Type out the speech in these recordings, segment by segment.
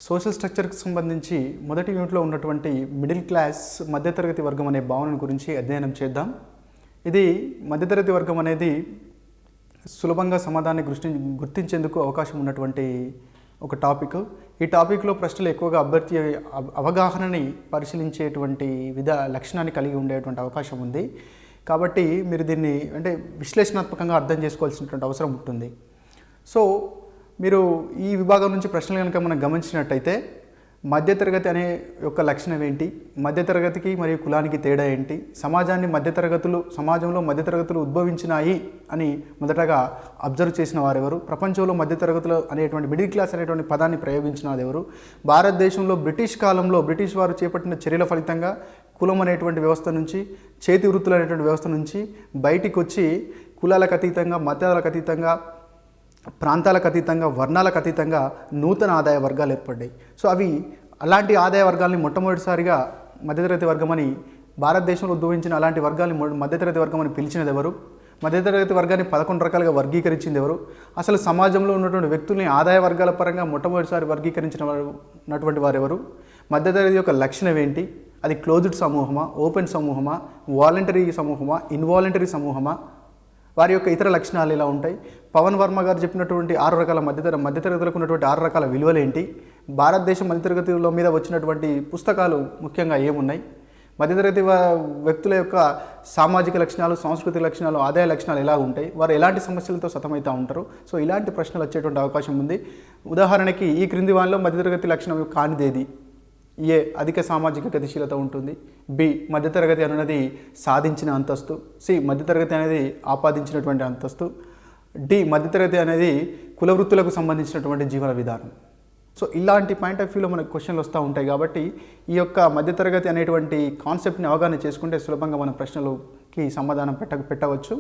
Social స్ట్రక్చర్కి సంబంధించి మొదటి యూనిట్లో ఉన్నటువంటి మిడిల్ క్లాస్ మధ్యతరగతి వర్గం అనే భావన గురించి అధ్యయనం చేద్దాం. ఇది మధ్యతరగతి వర్గం అనేది సులభంగా సమాధానాన్ని గుర్తించేందుకు అవకాశం ఉన్నటువంటి ఒక టాపిక్. ఈ టాపిక్లో ప్రశ్నలు ఎక్కువగా అభ్యర్థి అవగాహనని పరిశీలించేటువంటి లక్షణాన్ని కలిగి ఉండేటువంటి అవకాశం ఉంది. కాబట్టి మీరు దీన్ని విశ్లేషణాత్మకంగా అర్థం చేసుకోవాల్సినటువంటి అవసరం ఉంటుంది. సో మీరు ఈ విభాగం నుంచి ప్రశ్నలు కనుక మనం గమనించినట్టయితే మధ్యతరగతి అనే యొక్క లక్షణం ఏంటి, మధ్యతరగతికి మరియు కులానికి తేడా ఏంటి, సమాజంలో మధ్యతరగతులు ఉద్భవించినాయి అని మొదటగా అబ్జర్వ్ చేసిన వారెవరు, ప్రపంచంలో మధ్యతరగతులు అనేటువంటి మిడిల్ క్లాస్ అనేటువంటి పదాన్ని ప్రయోగించినది ఎవరు, భారతదేశంలో బ్రిటిష్ కాలంలో బ్రిటిష్ వారు చేపట్టిన చర్యల ఫలితంగా కులం అనేటువంటి వ్యవస్థ నుంచి, చేతి వృత్తులు అనేటువంటి వ్యవస్థ నుంచి బయటికి వచ్చి కులాలకు అతీతంగా, మతాలకు అతీతంగా, ప్రాంతాలకు అతీతంగా, వర్ణాలకు అతీతంగా నూతన ఆదాయ వర్గాలు ఏర్పడ్డాయి. సో అలాంటి ఆదాయ వర్గాల్ని మొట్టమొదటిసారిగా మధ్యతరగతి వర్గమని, భారతదేశంలో ఉద్భవించిన అలాంటి వర్గాల్ని మధ్యతరగతి వర్గం అని పిలిచినది ఎవరు, మధ్యతరగతి వర్గాన్ని 11 రకాలుగా వర్గీకరించింది ఎవరు, అసలు సమాజంలో ఉన్నటువంటి వ్యక్తుల్ని ఆదాయ వర్గాల పరంగా మొట్టమొదటిసారి వర్గీకరించినటువంటి వారు ఎవరు, మధ్యతరగతి యొక్క లక్షణం ఏంటి, అది క్లోజ్డ్ సమూహమా, ఓపెన్ సమూహమా, వాలంటరీ సమూహమా, ఇన్వాలంటరీ సమూహమా, వారి యొక్క ఇతర లక్షణాలు ఎలా ఉంటాయి, పవన్ వర్మ గారు చెప్పినటువంటి 6 రకాల మధ్యతరగతులకు ఉన్నటువంటి 6 రకాల విలువలు ఏంటి, భారతదేశం మధ్యతరగతుల మీద వచ్చినటువంటి పుస్తకాలు ముఖ్యంగా ఏమున్నాయి, మధ్యతరగతి వ్యక్తుల యొక్క సామాజిక లక్షణాలు, సాంస్కృతిక లక్షణాలు, ఆదాయ లక్షణాలు ఎలా ఉంటాయి, వారు ఎలాంటి సమస్యలతో సతమవుతూ ఉంటారు. సో ఇలాంటి ప్రశ్నలు వచ్చేటువంటి అవకాశం ఉంది. ఉదాహరణకి ఈ క్రింది వానిలో మధ్యతరగతి లక్షణం కానిదేది? ఏ, అధిక సామాజిక గతిశీలత ఉంటుంది. బి, మధ్యతరగతి అనేది సాధించిన అంతస్తు. సి, మధ్యతరగతి అనేది ఆపాదించినటువంటి అంతస్తు. డి, మధ్యతరగతి అనేది కులవృత్తులకు సంబంధించినటువంటి జీవన విధానం. సో ఇలాంటి పాయింట్ ఆఫ్ వ్యూలో మనకు క్వశ్చన్లు వస్తూ ఉంటాయి. కాబట్టి ఈ యొక్క మధ్యతరగతి అనేటువంటి కాన్సెప్ట్ని అవగాహన చేసుకుంటే సులభంగా మన ప్రశ్నలకి సమాధానం పెట్టవచ్చు.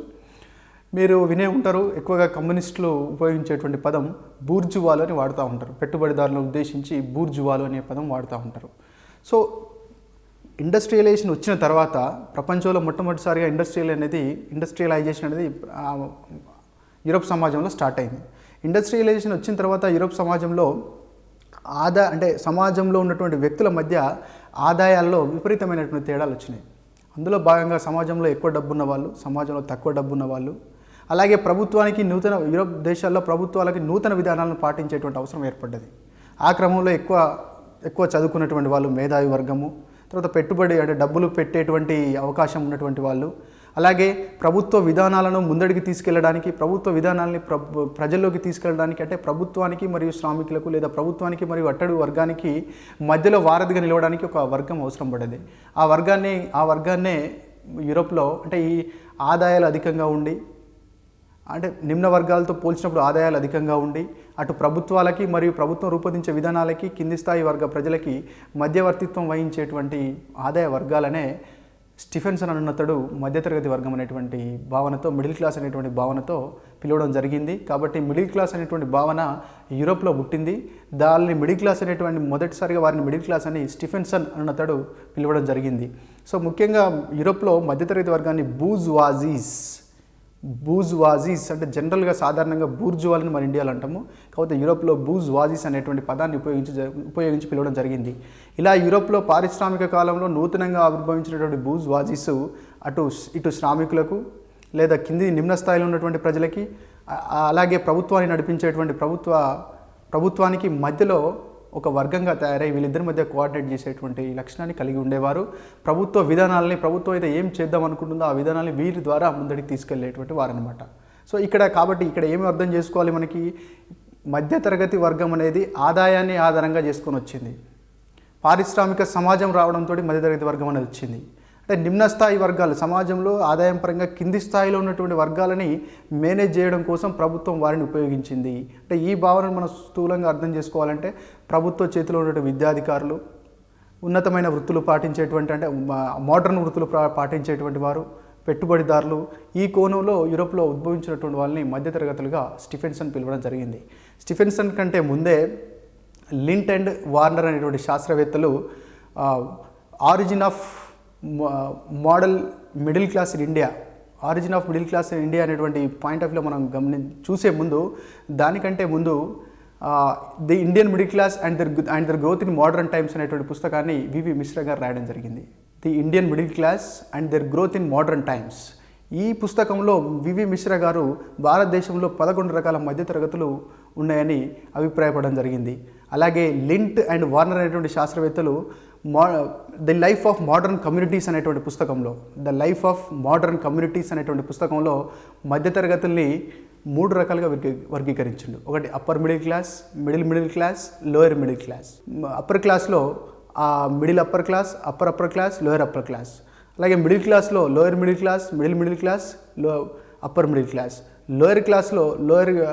మీరు వినే ఉంటారు, ఎక్కువగా కమ్యూనిస్టులు ఉపయోగించేటువంటి పదం బూర్జువాలు అని వాడుతూ ఉంటారు. పెట్టుబడిదారులను ఉద్దేశించి బూర్జువాలు అనే పదం వాడుతూ ఉంటారు. సో ఇండస్ట్రియలైజేషన్ వచ్చిన తర్వాత ప్రపంచంలో మొట్టమొదటిసారిగా ఇండస్ట్రియలైజేషన్ అనేది యూరోప్ సమాజంలో స్టార్ట్ అయింది. ఇండస్ట్రియలైజేషన్ వచ్చిన తర్వాత యూరోప్ సమాజంలో సమాజంలో ఉన్నటువంటి వ్యక్తుల మధ్య ఆదాయాల్లో విపరీతమైనటువంటి తేడాలు వచ్చినాయి. అందులో భాగంగా సమాజంలో ఎక్కువ డబ్బున్న వాళ్ళు, సమాజంలో తక్కువ డబ్బున్న వాళ్ళు, అలాగే యూరోప్ దేశాల్లో ప్రభుత్వాలకి నూతన విధానాలను పాటించేటువంటి అవసరం ఏర్పడ్డది. ఆ క్రమంలో ఎక్కువ చదువుకున్నటువంటి వాళ్ళు, మేధావి వర్గము, తర్వాత డబ్బులు పెట్టేటువంటి అవకాశం ఉన్నటువంటి వాళ్ళు, అలాగే ప్రభుత్వ విధానాలను ముందడికి తీసుకెళ్ళడానికి, ప్రభుత్వ విధానాలని ప్రజల్లోకి తీసుకెళ్ళడానికి, ప్రభుత్వానికి మరియు శ్రామికులకు లేదా ప్రభుత్వానికి మరియు అట్టడుగు వర్గానికి మధ్యలో వారధిగా నిలవడానికి ఒక వర్గం అవసరం పడ్డది. ఆ వర్గాన్నే యూరోప్లో ఈ ఆదాయాలు అధికంగా ఉండి, నిమ్న వర్గాలతో పోల్చినప్పుడు ఆదాయాలు అధికంగా ఉండి, అటు ప్రభుత్వాలకి మరియు ప్రభుత్వం రూపొందించే విధానాలకి కింది స్థాయి వర్గ ప్రజలకి మధ్యవర్తిత్వం వహించేటువంటి ఆదాయ వర్గాలనే స్టీఫెన్సన్ అన్నతడు మధ్యతరగతి వర్గం అనేటువంటి భావనతో, మిడిల్ క్లాస్ అనేటువంటి భావనతో పిలవడం జరిగింది. కాబట్టి మిడిల్ క్లాస్ అనేటువంటి భావన యూరోప్లో పుట్టింది. దాన్ని మొదటిసారిగా వారిని మిడిల్ క్లాస్ అని స్టీఫెన్సన్ అన్నతడు పిలవడం జరిగింది. సో ముఖ్యంగా యూరోప్లో మధ్యతరగతి వర్గాన్ని బూజ్వాజీస్ జనరల్గా సాధారణంగా బూర్జువాలని మన ఇండియాలో అంటాము. కాకపోతే యూరోప్లో బూజ్వాజీస్ అనేటువంటి పదాన్ని ఉపయోగించి పిలవడం జరిగింది. ఇలా యూరోప్లో పారిశ్రామిక కాలంలో నూతనంగా ఆవిర్భవించినటువంటి బూజ్వాజీస్ ఇటు శ్రామికులకు లేదా నిమ్న స్థాయిలో ఉన్నటువంటి ప్రజలకి, అలాగే ప్రభుత్వాన్ని నడిపించేటువంటి ప్రభుత్వానికి మధ్యలో ఒక వర్గంగా తయారై వీళ్ళిద్దరి మధ్య కోఆర్డినేట్ చేసేటువంటి లక్షణాన్ని కలిగి ఉండేవారు. ప్రభుత్వం అయితే ఏం చేద్దాం అనుకుంటుందో ఆ విధానాన్ని వీరి ద్వారా ముందడికి తీసుకెళ్లేటువంటి వారనమాట. సో ఇక్కడ ఏమి అర్థం చేసుకోవాలి, మనకి మధ్యతరగతి వర్గం అనేది ఆదాయాన్ని ఆధారంగా చేసుకొని వచ్చింది. పారిశ్రామిక సమాజం రావడంతో మధ్యతరగతి వర్గం అనేది వచ్చింది. నిమ్న స్థాయి వర్గాలు, సమాజంలో ఆదాయం పరంగా కింది స్థాయిలో ఉన్నటువంటి వర్గాలని మేనేజ్ చేయడం కోసం ప్రభుత్వం వారిని ఉపయోగించింది. ఈ భావనను మనం స్థూలంగా అర్థం చేసుకోవాలంటే ప్రభుత్వ చేతిలో ఉన్నటువంటి విద్యాధికారులు, ఉన్నతమైన వృత్తులు పాటించేటువంటి మోడర్న్ వృత్తులు పాటించేటువంటి వారు, పెట్టుబడిదారులు, ఈ కోణంలో యూరోప్లో ఉద్భవించినటువంటి వాళ్ళని మధ్యతరగతులుగా స్టీఫెన్సన్ పిలవడం జరిగింది. స్టీఫెన్సన్ కంటే ముందే లింట్ అండ్ వార్నర్ అనేటువంటి శాస్త్రవేత్తలు origin of middle class in India అనేటువంటి పాయింట్ ఆఫ్ వ్యూలో మనం చూసే ముందు, దానికంటే ముందు the Indian middle class and their growth in modern times అనేటువంటి పుస్తకాన్ని వివి మిశ్రా గారు రాయడం జరిగింది. The Indian middle class and their growth in modern times. ఈ పుస్తకంలో వివి మిశ్రా గారు భారతదేశంలో 11 రకాల మధ్యతరగతులు ఉన్నాయని అభిప్రాయపడడం జరిగింది. అలాగే లింట్ అండ్ వార్నర్ అనేటువంటి శాస్త్రవేత్తలు the life of modern communities అనేటువంటి పుస్తకంలో పుస్తకంలో మధ్యతరగతుల్ని 3 రకాలుగా వర్గీకరించిండు. ఒకటి upper middle class, middle class, lower middle class. Upper క్లాస్లో middle upper class, upper class, lower upper class. అలాగే మిడిల్ క్లాస్లో lower middle class, middle class, upper middle class. Lower క్లాస్లో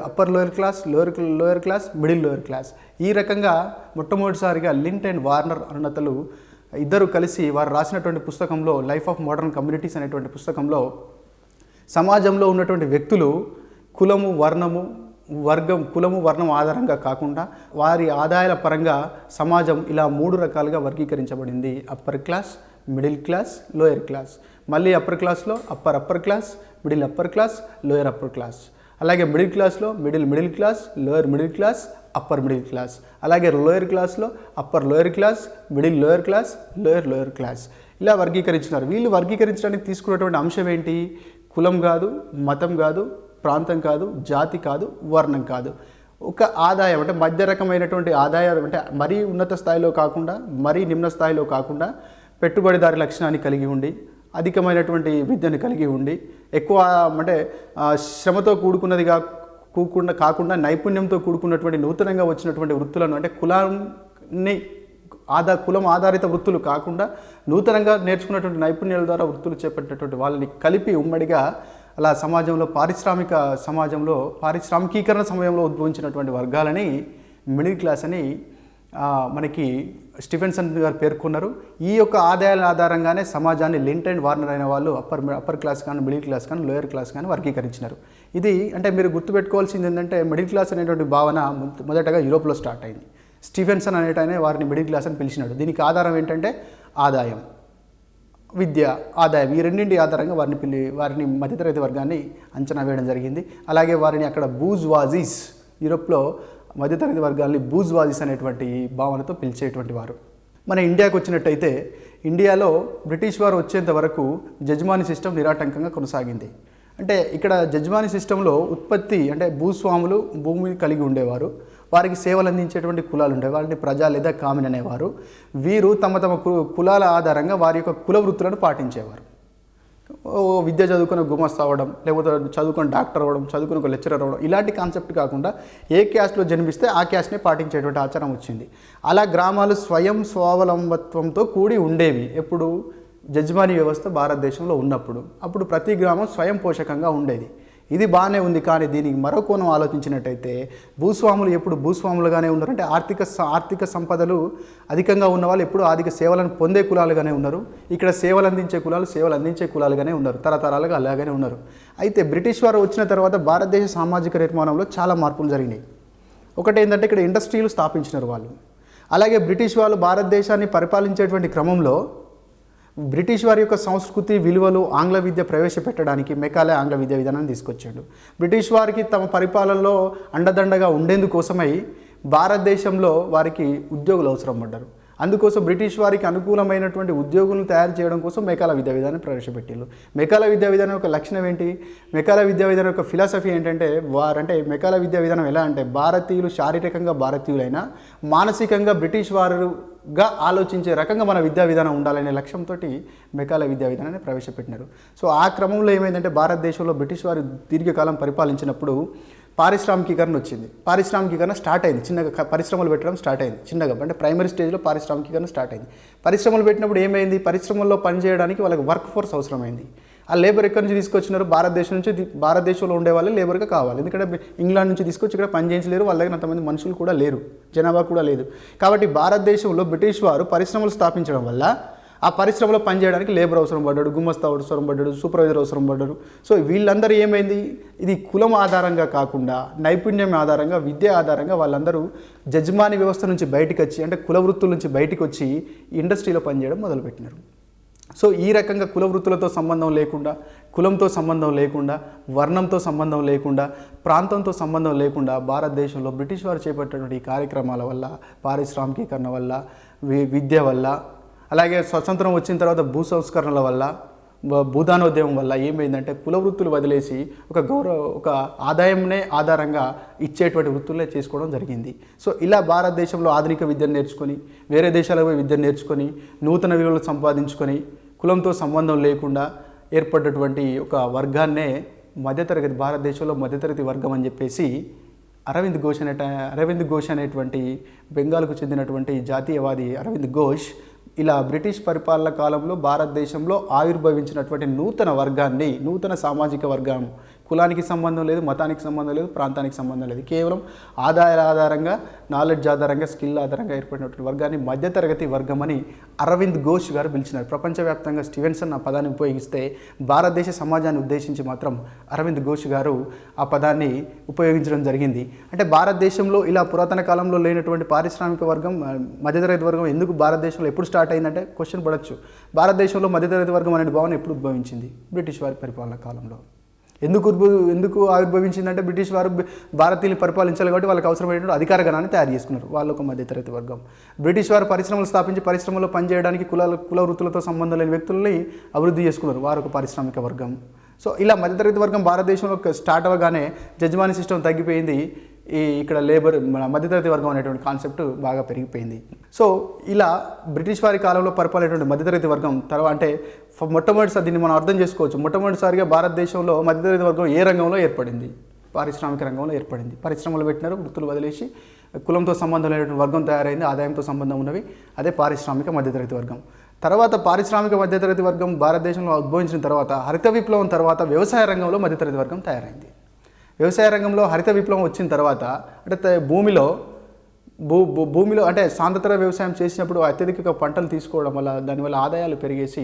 upper lower class, lower class, middle lower class. ఈ రకంగా మొట్టమొదటిసారిగా lint and Warner అన్నతలు ఇద్దరు కలిసి వారు రాసినటువంటి పుస్తకంలో లైఫ్ ఆఫ్ మోడర్న్ కమ్యూనిటీస్ అనేటువంటి పుస్తకంలో సమాజంలో ఉన్నటువంటి వ్యక్తులు కులము వర్ణం ఆధారంగా కాకుండా వారి ఆదాయాల పరంగా సమాజం ఇలా 3 రకాలుగా వర్గీకరించబడింది. Upper class, middle class, lower class. మళ్ళీ అప్పర్ క్లాస్లో upper class, middle upper class, lower upper class. అలాగే మిడిల్ క్లాస్లో middle class, lower middle class, upper middle class. అలాగే లోయర్ క్లాస్లో upper lower class, middle lower class, lower class. ఇలా వర్గీకరించినారు. వీళ్ళు వర్గీకరించడానికి తీసుకున్నటువంటి అంశం ఏంటి? కులం కాదు, మతం కాదు, ప్రాంతం కాదు, జాతి కాదు, వర్ణం కాదు. ఒక ఆదాయం అంటే మధ్య రకమైనటువంటి ఆదాయం అంటే మరీ ఉన్నత స్థాయిలో కాకుండా మరీ నిమ్న స్థాయిలో కాకుండా పెట్టుబడిదారి లక్షణాన్ని కలిగి ఉండి అధికమైనటువంటి విద్యను కలిగి ఉండి ఎక్కువ అంటే శ్రమతో కూడుకున్నది కాకుండా నైపుణ్యంతో కూడుకున్నటువంటి నూతనంగా వచ్చినటువంటి వృత్తులను అంటే కులం ఆధారిత వృత్తులు కాకుండా నూతనంగా నేర్చుకున్నటువంటి నైపుణ్యాల ద్వారా వృత్తులు చేపట్టినటువంటి వాళ్ళని కలిపి ఉమ్మడిగా అలా పారిశ్రామికీకరణ సమయంలో ఉద్భవించినటువంటి వర్గాలని మిడిల్ క్లాస్ అని మనకి స్టీఫెన్సన్ గారు పేర్కొన్నారు. ఈ యొక్క ఆదాయాల ఆధారంగానే సమాజాన్ని లింట్ అండ్ వార్నర్ అయిన వాళ్ళు అప్పర్ క్లాస్ కానీ, మిడిల్ క్లాస్ కానీ, లోయర్ క్లాస్ కానీ వర్గీకరించినారు. ఇది అంటే మీరు గుర్తుపెట్టుకోవాల్సింది ఏంటంటే మిడిల్ క్లాస్ అనేటువంటి భావన మొదటగా యూరోప్లో స్టార్ట్ అయింది. స్టీఫెన్సన్ అనేటైనా వారిని మిడిల్ క్లాస్ అని పిలిచినాడు. దీనికి ఆధారం ఏంటంటే ఆదాయం, విద్య, ఆదాయం. ఈ రెండింటి ఆధారంగా వారిని మధ్యతరగతి వర్గాన్ని అంచనా వేయడం జరిగింది. అలాగే వారిని అక్కడ బూర్జువాజీస్, యూరోప్లో మధ్యతరగతి వర్గాన్ని బూర్జువాజీస్ అనేటువంటి భావనతో పిలిచేటువంటి వారు. మన ఇండియాకు వచ్చినట్టయితే ఇండియాలో బ్రిటిష్ వారు వచ్చేంత వరకు జజ్మాని సిస్టమ్ నిరాటంకంగా కొనసాగింది. అంటే ఇక్కడ జజ్మాని సిస్టంలో ఉత్పత్తి అంటే భూస్వాములు భూమిని కలిగి ఉండేవారు. వారికి సేవలు అందించేటువంటి కులాలు ఉండేవి. వారిని ప్రజా లేదా కామిన్ అనేవారు. వీరు తమ కులాల ఆధారంగా వారి యొక్క కుల వృత్తులను పాటించేవారు. విద్య చదువుకుని గుమస్తా అవ్వడం, లేకపోతే చదువుకొని డాక్టర్ అవ్వడం, చదువుకుని ఒక లెక్చరర్ అవ్వడం, ఇలాంటి కాన్సెప్ట్ కాకుండా ఏ క్యాస్ట్లో జన్మిస్తే ఆ క్యాస్ట్ని పాటించేటువంటి ఆచారం వచ్చింది. అలా గ్రామాలు స్వయం స్వావలంబత్వంతో కూడి ఉండేవి. ఎప్పుడు జజ్మాని వ్యవస్థ భారతదేశంలో ఉన్నప్పుడు అప్పుడు ప్రతి గ్రామం స్వయం పోషకంగా ఉండేది. ఇది బాగానే ఉంది. కానీ దీనికి మరో కోణం ఆలోచించినట్టయితే భూస్వాములు ఎప్పుడు భూస్వాములుగానే ఉన్నారు. అంటే ఆర్థిక సంపదలు అధికంగా ఉన్న వాళ్ళు ఎప్పుడు ఆర్థిక సేవలను పొందే కులాలుగానే ఉన్నారు. ఇక్కడ సేవలు అందించే కులాలుగానే ఉన్నారు. తరతరాలుగా అలాగనే ఉన్నారు. అయితే బ్రిటిష్ వారు వచ్చిన తర్వాత భారతదేశ సామాజిక నిర్మాణంలో చాలా మార్పులు జరిగినాయి. ఒకటి ఏంటంటే ఇక్కడ ఇండస్ట్రీలు స్థాపించినారు వాళ్ళు. అలాగే బ్రిటిష్ వాళ్ళు భారతదేశాన్ని పరిపాలించేటువంటి క్రమంలో బ్రిటిష్ వారి యొక్క సంస్కృతి విలువలు ఆంగ్ల విద్య ప్రవేశపెట్టడానికి మెకాలే ఆంగ్ల విద్యా విధానాన్ని తీసుకొచ్చాడు. బ్రిటిష్ వారికి తమ పరిపాలనలో అండదండగా ఉండేందుకోసమై భారతదేశంలో వారికి ఉద్యోగులు అవసరం పడ్డారు. అందుకోసం బ్రిటిష్ వారికి అనుకూలమైనటువంటి ఉద్యోగులను తయారు చేయడం కోసం మెకాలా విద్యా విధానం ప్రవేశపెట్టారు. మెకాలా విద్యా విధానం యొక్క లక్షణం ఏంటి? మెకాలా విద్యా విధానం యొక్క ఫిలాసఫీ ఏంటంటే మెకాలా విద్యా విధానం ఎలా అంటే భారతీయులు శారీరకంగా భారతీయులైనా మానసికంగా బ్రిటిష్ వారుగా ఆలోచించే రకంగా మన విద్యా విధానం ఉండాలనే లక్ష్యంతో మెకాలా విద్యా విధానాన్ని ప్రవేశపెట్టినారు. సో ఆ క్రమంలో ఏమైందంటే భారతదేశంలో బ్రిటిష్ వారు దీర్ఘకాలం పరిపాలించినప్పుడు పారిశ్రామికీకరణ వచ్చింది. పారిశ్రామికీకరణ స్టార్ట్ అయింది. చిన్నగా పరిశ్రమలు పెట్టడం స్టార్ట్ అయింది. చిన్నగా అంటే ప్రైమరీ స్టేజ్లో పారిశ్రామికీకరణ స్టార్ట్ అయింది. పరిశ్రమలు పెట్టినప్పుడు ఏమైంది? పరిశ్రమల్లో పనిచేయడానికి వాళ్ళకి వర్క్ ఫోర్స్ అవసరమైంది. ఆ లేబర్ ఎక్కడి నుంచి తీసుకొచ్చినారు? భారతదేశంలో ఉండే వాళ్ళే లేబర్గా కావాలి. ఎందుకంటే ఇంగ్లాండ్ నుంచి తీసుకొచ్చి ఇక్కడ పని చేయించలేరు. వాళ్ళ దగ్గర అంతమంది మనుషులు కూడా లేరు, జనాభా కూడా లేదు. కాబట్టి భారతదేశంలో బ్రిటిష్ వారు పరిశ్రమలు స్థాపించడం వల్ల ఆ పరిశ్రమలో పనిచేయడానికి లేబర్ అవసరం పడ్డాడు, గుమస్తా అవసరం పడ్డాడు, సూపర్వైజర్ అవసరం పడ్డాడు. సో వీళ్ళందరూ ఏమైంది? ఇది కులం ఆధారంగా కాకుండా నైపుణ్యం ఆధారంగా, విద్య ఆధారంగా వాళ్ళందరూ జజ్మాని వ్యవస్థ నుంచి బయటకు వచ్చి అంటే కుల వృత్తుల నుంచి బయటకు వచ్చి ఇండస్ట్రీలో పనిచేయడం మొదలుపెట్టినారు. సో ఈ రకంగా కుల వృత్తులతో సంబంధం లేకుండా, కులంతో సంబంధం లేకుండా, వర్ణంతో సంబంధం లేకుండా, ప్రాంతంతో సంబంధం లేకుండా భారతదేశంలో బ్రిటిష్ వారు చేపట్టినటువంటి ఈ కార్యక్రమాల వల్ల, పారిశ్రామికీకరణ వల్ల, విద్య వల్ల, అలాగే స్వతంత్రం వచ్చిన తర్వాత భూ సంస్కరణల వల్ల, భూదానోద్యమం వల్ల ఏమైందంటే కుల వృత్తులు వదిలేసి ఒక ఆదాయంనే ఆధారంగా ఇచ్చేటువంటి వృత్తులే చేసుకోవడం జరిగింది. సో ఇలా భారతదేశంలో ఆధునిక విద్యను నేర్చుకొని, వేరే దేశాలకు విద్యను నేర్చుకొని, నూతన విలువలు సంపాదించుకొని, కులంతో సంబంధం లేకుండా ఏర్పడ్డటువంటి ఒక వర్గాన్నే మధ్యతరగతి, భారతదేశంలో మధ్యతరగతి వర్గం అని చెప్పేసి అరవింద్ ఘోష్ అనేటువంటి బెంగాల్కు చెందినటువంటి జాతీయవాది అరవింద్ ఘోష్ ఇలా బ్రిటిష్ పరిపాలన కాలంలో భారతదేశంలో ఆవిర్భవించినటువంటి నూతన సామాజిక వర్గం, కులానికి సంబంధం లేదు, మతానికి సంబంధం లేదు, ప్రాంతానికి సంబంధం లేదు, కేవలం ఆదాయాల ఆధారంగా, నాలెడ్జ్ ఆధారంగా, స్కిల్ ఆధారంగా ఏర్పడినటువంటి వర్గాన్ని మధ్యతరగతి వర్గం అని అరవింద్ ఘోష్ గారు పిలిచినారు. ప్రపంచవ్యాప్తంగా స్టీవెన్సన్ ఆ పదాన్ని ఉపయోగిస్తే భారతదేశ సమాజాన్ని ఉద్దేశించి మాత్రం అరవింద్ ఘోష్ గారు ఆ పదాన్ని ఉపయోగించడం జరిగింది. అంటే భారతదేశంలో ఇలా పురాతన కాలంలో లేనటువంటి పారిశ్రామిక వర్గం, మధ్యతరగతి వర్గం ఎందుకు భారతదేశంలో ఎప్పుడు స్టార్ట్ అయిందంటే క్వశ్చన్ పడవచ్చు. భారతదేశంలో మధ్యతరగతి వర్గం అనే భావన ఎప్పుడు ఉద్భవించింది? బ్రిటిష్ వారి పరిపాలన కాలంలో. ఎందుకు ఆవిర్భవించిందంటే బ్రిటిష్ వారు భారతీయులు పరిపాలించాలి కాబట్టి వాళ్ళకి అవసరమైనటువంటి అధికార గణాన్ని తయారు చేసుకున్నారు. వాళ్ళు ఒక మధ్యతరగతి వర్గం. బ్రిటిష్ వారు పరిశ్రమలు స్థాపించి పరిశ్రమలో పనిచేయడానికి కుల వృత్తులతో సంబంధం లేని వ్యక్తుల్ని అభివృద్ధి చేసుకున్నారు. వారు ఒక పారిశ్రామిక వర్గం. సో ఇలా మధ్యతరగతి వర్గం భారతదేశంలో స్టార్ట్ అవ్వగానే జడ్జిమాని సిస్టమ్ తగ్గిపోయింది. ఇక్కడ మధ్యతరగతి వర్గం అనేటువంటి కాన్సెప్ట్ బాగా పెరిగిపోయింది. సో ఇలా బ్రిటిష్ వారి కాలంలో పరిపాలనేటువంటి మధ్యతరగతి వర్గం తర్వాత అంటే మొట్టమొదటిసారి దీన్ని మనం అర్థం చేసుకోవచ్చు. మొట్టమొదటిసారిగా భారతదేశంలో మధ్యతరగతి వర్గం ఏ రంగంలో ఏర్పడింది? పారిశ్రామిక రంగంలో ఏర్పడింది. పరిశ్రమలు పెట్టినారు, వృత్తులు వదిలేసి కులంతో సంబంధం లేనటువంటి వర్గం తయారైంది, ఆదాయంతో సంబంధం ఉన్నవి, అదే పారిశ్రామిక మధ్యతరగతి వర్గం. తర్వాత పారిశ్రామిక మధ్యతరగతి వర్గం భారతదేశంలో ఉద్భవించిన తర్వాత హరిత విప్లవం తర్వాత వ్యవసాయ రంగంలో మధ్యతరగతి వర్గం తయారైంది. వ్యవసాయ రంగంలో హరిత విప్లవం వచ్చిన తర్వాత అంటే భూమిలో అంటే సాంద్రత వ్యవసాయం చేసినప్పుడు అత్యధిక పంటలు తీసుకోవడం వల్ల దానివల్ల ఆదాయాలు పెరిగేసి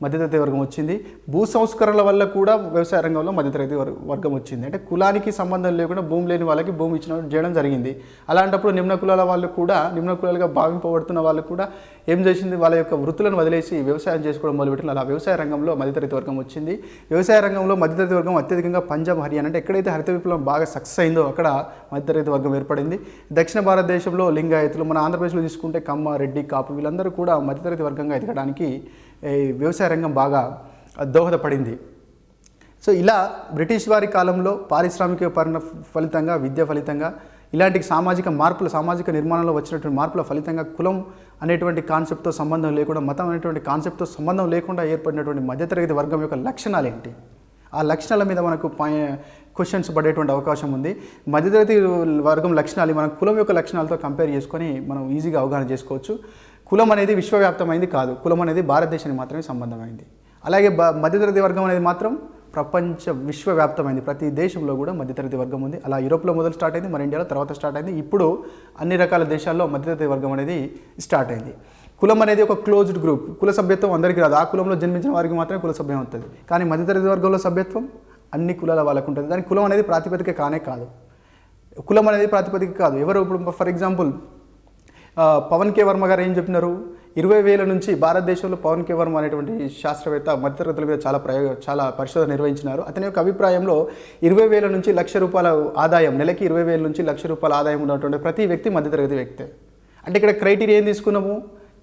మధ్యతరగతి వర్గం వచ్చింది. భూ సంస్కరణల వల్ల కూడా వ్యవసాయ రంగంలో మధ్యతరగతి వర్గం వచ్చింది. అంటే కులానికి సంబంధం లేకుండా భూమి లేని వాళ్ళకి భూమి చేయడం జరిగింది. అలాంటప్పుడు నిమ్న కులాల వాళ్ళు కూడా, నిమ్న కులాలుగా భావింపబడుతున్న వాళ్ళు కూడా ఏం చేసింది? వాళ్ళ యొక్క వృత్తులను వదిలేసి వ్యవసాయం చేసుకోవడం మొదలుపెట్టిన అలా వ్యవసాయ రంగంలో మధ్యతరగతి వర్గం వచ్చింది. వ్యవసాయ రంగంలో మధ్యతరగతి వర్గం అత్యధికంగా పంజాబ్, హర్యానా అంటే ఎక్కడైతే హరిత విప్లవం బాగా సక్సెస్ అయిందో అక్కడ మధ్యతరగతి వర్గం ఏర్పడింది. దక్షిణ భారతదేశంలో లింగాయతులు, మన ఆంధ్రప్రదేశ్లో తీసుకుంటే కమ్మ, రెడ్డి, కాపు వీళ్ళందరూ కూడా మధ్యతరగతి వర్గంగా ఎదగడానికి వ్యవసాయ రంగం బాగా దోహదపడింది. సో ఇలా బ్రిటిష్ వారి కాలంలో పారిశ్రామిక ఫలితంగా, విద్య ఫలితంగా, ఇలాంటి సామాజిక నిర్మాణంలో వచ్చినటువంటి మార్పుల ఫలితంగా కులం అనేటువంటి కాన్సెప్ట్తో సంబంధం లేకుండా, మతం అనేటువంటి కాన్సెప్ట్తో సంబంధం లేకుండా ఏర్పడినటువంటి మధ్యతరగతి వర్గం యొక్క లక్షణాలు ఏంటి? ఆ లక్షణాల మీద మనకు క్వశ్చన్స్ పడేటువంటి అవకాశం ఉంది. మధ్యతరగతి వర్గం లక్షణాలు మనం కులం యొక్క లక్షణాలతో కంపేర్ చేసుకొని మనం ఈజీగా అవగాహన చేసుకోవచ్చు. కులం అనేది విశ్వవ్యాప్తమైంది కాదు, కులం అనేది భారతదేశానికి మాత్రమే సంబంధమైంది. అలాగే మధ్యతరగతి వర్గం అనేది మాత్రం విశ్వవ్యాప్తమైంది. ప్రతి దేశంలో కూడా మధ్యతరగతి వర్గం ఉంది. అలా యూరోప్లో మొదలు స్టార్ట్ అయింది, మన ఇండియాలో తర్వాత స్టార్ట్ అయింది. ఇప్పుడు అన్ని రకాల దేశాల్లో మధ్యతరగతి వర్గం అనేది స్టార్ట్ అయింది. కులం అనేది ఒక క్లోజ్డ్ గ్రూప్. కుల సభ్యత్వం అందరికీ రాదు. ఆ కులంలో జన్మించిన వారికి మాత్రమే కుల సభ్యం అవుతుంది. కానీ మధ్యతరగతి వర్గంలో సభ్యత్వం అన్ని కులాల వాళ్ళకు ఉంటుంది. దానికి కులం అనేది ప్రాతిపదిక కాదు. కులం అనేది ప్రాతిపదిక కాదు. ఎవరు ఇప్పుడు ఫర్ ఎగ్జాంపుల్ పవన్ కే వర్మ గారు ఏం చెప్పినారు? 20,000 నుంచి భారతదేశంలో పవన్ కే వర్మ అనేటువంటి శాస్త్రవేత్త మధ్యతరగతుల మీద చాలా పరిశోధన నిర్వహించినారు. అతని యొక్క అభిప్రాయంలో 20,000 నుంచి ₹1,00,000 ఆదాయం, నెలకి 20,000 నుంచి ₹1,00,000 ఆదాయం ఉన్నటువంటి ప్రతి వ్యక్తి మధ్యతరగతి వ్యక్తే. అంటే ఇక్కడ క్రైటీరియా ఏం తీసుకున్నాము?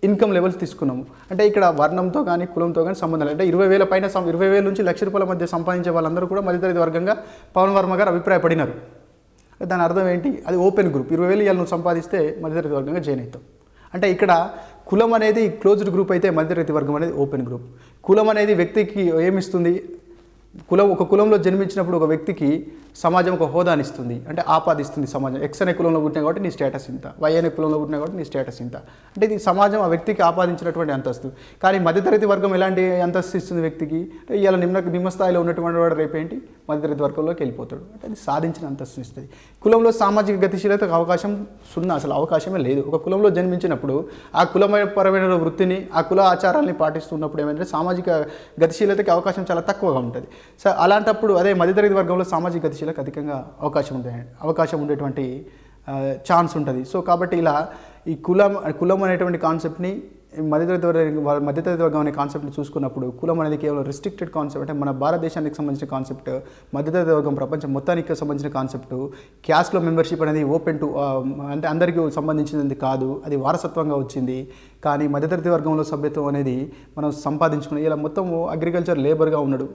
ఇన్కమ్ లెవెల్స్ తీసుకున్నాము. అంటే ఇక్కడ వర్ణంతో కానీ కులంతో కానీ సంబంధం లేదు. అంటే 20,000 పైన 20,000 నుంచి ₹1,00,000 మధ్య సంపాదించే వాళ్ళందరూ కూడా మధ్యతరగతి వర్గంగా పవన్ వర్మ గారు అభిప్రాయపడినారు. దాని అర్థం ఏంటి? అది ఓపెన్ గ్రూప్. 20,000 ఇవాళ నువ్వు సంపాదిస్తే మధ్యతరగతి వర్గంగా జాయిన్ అవుతావు. అంటే ఇక్కడ కులం అనేది క్లోజ్డ్ గ్రూప్ అయితే మధ్యతరగతి వర్గం అనేది ఓపెన్ గ్రూప్. కులం అనేది వ్యక్తికి ఏమిస్తుంది? ఒక కులంలో జన్మించినప్పుడు ఒక వ్యక్తికి సమాజం ఒక హోదానిస్తుంది, అంటే ఆపాదిస్తుంది సమాజం. ఎక్స్ అనే కులంలో పుట్టినా కాబట్టి నీ స్టేటస్ ఇంత, వై అనే కులంలో పుట్టినా కాబట్టి నీ స్టేటస్ ఇంత. అంటే ఇది సమాజం ఆ వ్యక్తికి ఆపాదించినటువంటి అంతస్తు. కానీ మధ్యతరగతి వర్గం ఎలాంటి అంతస్తు ఇస్తుంది వ్యక్తికి? ఇవాళ నిమ్న స్థాయిలో ఉన్నటువంటి వాడు రేపేంటి మధ్యతరగతి వర్గంలోకి వెళ్ళిపోతాడు. అంటే అది సాధించిన అంతస్తు ఇస్తుంది. కులంలో సామాజిక గతిశీలతకు అవకాశం అసలు అవకాశమే లేదు. ఒక కులంలో జన్మించినప్పుడు ఆ కులపరమైన వృత్తిని, ఆ కుల ఆచారాన్ని పాటిస్తున్నప్పుడు ఏమంటే సామాజిక గతిశీలతకి అవకాశం చాలా తక్కువగా ఉంటుంది. సో అలాంటప్పుడు అదే మధ్యతరగతి వర్గంలో సామాజిక గతిశీలకు అధికంగా అవకాశం ఉండేటువంటి ఛాన్స్ ఉంటుంది. సో కాబట్టి ఇలా ఈ కులం అనేటువంటి కాన్సెప్ట్ని మధ్యతరగతి వర్గం అనే కాన్సెప్ట్ని చూసుకున్నప్పుడు కులం అనేది కేవలం రిస్ట్రిక్టెడ్ కాన్సెప్ట్, అంటే మన భారతదేశానికి సంబంధించిన కాన్సెప్ట్. మధ్యతరగతి వర్గం ప్రపంచం మొత్తానికి సంబంధించిన కాన్సెప్ట్. క్యాస్ట్లో మెంబర్షిప్ అనేది ఓపెన్ టు అంటే అందరికీ సంబంధించినది కాదు, అది వారసత్వంగా వచ్చింది. కానీ మధ్యతరగతి వర్గంలో సభ్యత్వం అనేది మనం సంపాదించుకుని ఇలా మొత్తం అగ్రికల్చర్ లేబర్గా ఉన్నాడు,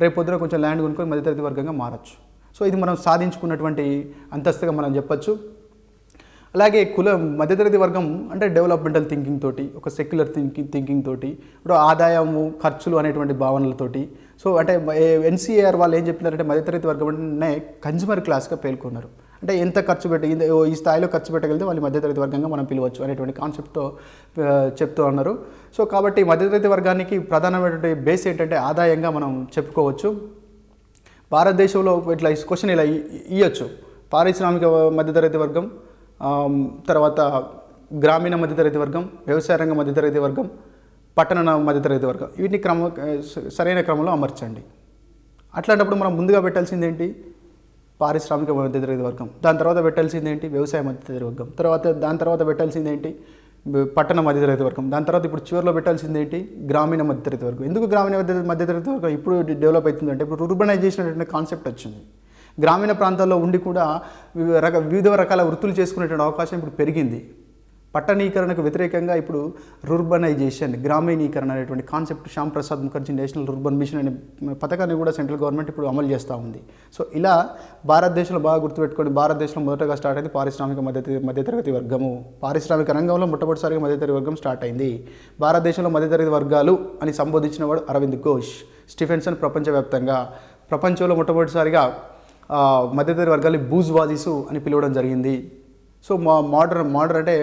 రేపు పొద్దున కొంచెం ల్యాండ్ కొనుక్కొని మధ్యతరగతి వర్గంగా మారచ్చు. సో ఇది మనం సాధించుకున్నటువంటి అంతస్తుగా మనం చెప్పచ్చు. అలాగే మధ్యతరగతి వర్గం అంటే డెవలప్మెంటల్ థింకింగ్ తోటి, ఒక సెక్యులర్ థింకింగ్ తోటి, ఇప్పుడు ఆదాయము ఖర్చులు అనేటువంటి భావనలతోటి. సో అంటే ఎన్సీఆర్ వాళ్ళు ఏం చెప్తున్నారంటే మధ్యతరగతి వర్గం అంటే కన్జ్యూమర్ క్లాస్గా పేర్కొన్నారు. అంటే ఎంత ఖర్చు ఈ స్థాయిలో ఖర్చు పెట్టగలిగితే వాళ్ళు మధ్యతరగతి వర్గంగా మనం పిలవచ్చు అనేటువంటి కాన్సెప్ట్తో చెప్తూ ఉన్నారు. సో కాబట్టి మధ్యతరగతి వర్గానికి ప్రధానమైనటువంటి బేస్ ఏంటంటే ఆదాయంగా మనం చెప్పుకోవచ్చు. భారతదేశంలో ఇట్లా క్వశ్చన్ ఇలా ఇవ్వచ్చు. పారిశ్రామిక మధ్యతరగతి వర్గం, తర్వాత గ్రామీణ మధ్యతరగతి వర్గం, వ్యవసాయ రంగ మధ్యతరగతి వర్గం, పట్టణ మధ్యతరగతి వర్గం, వీటిని సరైన క్రమంలో అమర్చండి. అట్లాంటప్పుడు మనం ముందుగా పెట్టాల్సింది ఏంటి? పారిశ్రామిక మధ్యతరగతి వర్గం. దాని తర్వాత పెట్టాల్సింది ఏంటి? వ్యవసాయ మధ్యతరగతి వర్గం. దాని తర్వాత పెట్టాల్సింది ఏంటి? పట్టణ మధ్యతరగతి వర్గం. దాని తర్వాత ఇప్పుడు చివరిలో పెట్టాల్సింది ఏంటి? గ్రామీణ మధ్యతరగతి వర్గం. ఎందుకు గ్రామీణ మధ్యతరగతి వర్గం ఇప్పుడు డెవలప్ అవుతుందంటే ఇప్పుడు రూర్బనైజేషన్ అనేటువంటి కాన్సెప్ట్ వచ్చింది. గ్రామీణ ప్రాంతాల్లో ఉండి కూడా వివిధ రకాల వృత్తులు చేసుకునేటువంటి అవకాశం ఇప్పుడు పెరిగింది. పట్టణీకరణకు వ్యతిరేకంగా ఇప్పుడు రూర్బనైజేషన్, గ్రామీణీకరణ అనేటువంటి concept Shyama Prasad Mukherjee national rurban mission అనే పథకాన్ని కూడా సెంట్రల్ గవర్నమెంట్ ఇప్పుడు అమలు చేస్తూ ఉంది. సో ఇలా భారతదేశంలో బాగా గుర్తుపెట్టుకోండి, భారతదేశంలో మొదటగా స్టార్ట్ అయింది పారిశ్రామిక మధ్యతరగతి వర్గము. పారిశ్రామిక రంగంలో మొట్టమొదటిసారిగా మధ్యతరగతి వర్గం స్టార్ట్ అయింది. భారతదేశంలో మధ్యతరగతి వర్గాలు అని సంబోధించిన వాడు అరవింద్ ఘోష్. స్టీఫెన్సన్ ప్రపంచవ్యాప్తంగా ప్రపంచంలో మొట్టమొదటిసారిగా మధ్యతరగతి వర్గాలు బూజ్వాజీసు అని పిలవడం జరిగింది. సో మోడర్న్ అంటే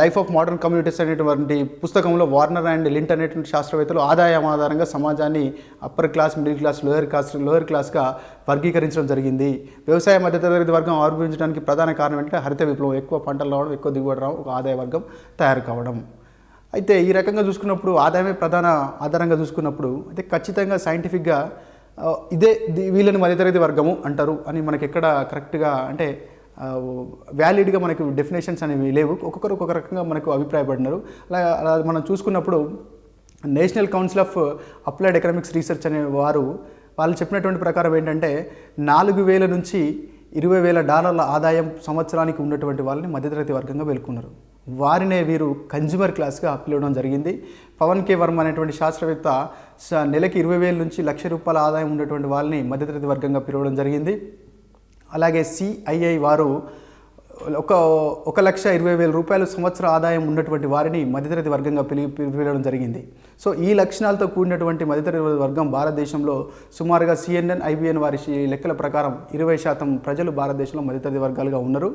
లైఫ్ ఆఫ్ మోడర్న్ కమ్యూనిటీస్ అనేటువంటి పుస్తకంలో వార్నర్ అండ్ లింట్ అనేటువంటి శాస్త్రవేత్తలు ఆదాయం ఆధారంగా సమాజాన్ని upper class, middle class, lower క్లాస్గా వర్గీకరించడం జరిగింది. వ్యవసాయ మధ్యతరగతి వర్గం ఆవిర్భవించడానికి ప్రధాన కారణం ఏంటంటే హరిత విప్లవం, ఎక్కువ పంటలు రావడం, ఎక్కువ దిగుబడి రావడం, ఒక ఆదాయ వర్గం తయారు కావడం. అయితే ఈ రకంగా చూసుకున్నప్పుడు ఆదాయమే ప్రధాన ఆధారంగా చూసుకున్నప్పుడు అయితే ఖచ్చితంగా సైంటిఫిక్గా వీళ్ళని మధ్యతరగతి వర్గము అంటారు అని మనకి ఎక్కడ కరెక్ట్గా అంటే వ్యాలిడ్గా మనకు డెఫినేషన్స్ అనేవి లేవు. ఒక్కొక్కరు ఒక్కొక్క రకంగా మనకు అభిప్రాయపడినారు. అలా మనం చూసుకున్నప్పుడు national council of applied economics research అనే వాళ్ళు చెప్పినటువంటి ప్రకారం ఏంటంటే 4,000 నుంచి $20,000 ఆదాయం సంవత్సరానికి ఉన్నటువంటి వాళ్ళని మధ్యతరగతి వర్గంగా పేర్కొన్నారు. వారినే వీరు కన్జ్యూమర్ క్లాస్గా పిలవడం జరిగింది. పవన్ కే వర్మ అనేటువంటి శాస్త్రవేత్త నెలకి 20,000 నుంచి ₹1,00,000 ఆదాయం ఉన్నటువంటి వాళ్ళని మధ్యతరగతి వర్గంగా పిలవడం జరిగింది. అలాగే సిఐఐ వారు ₹1,20,000 సంవత్సర ఆదాయం ఉన్నటువంటి వారిని మధ్యతరగతి వర్గంగా పిలవడం జరిగింది. సో ఈ లక్షణాలతో కూడినటువంటి మధ్యతరగతి వర్గం భారతదేశంలో సుమారుగా CNN, IBN వారి లెక్కల ప్రకారం 20% ప్రజలు భారతదేశంలో మధ్యతరగతి వర్గాలుగా ఉన్నారు.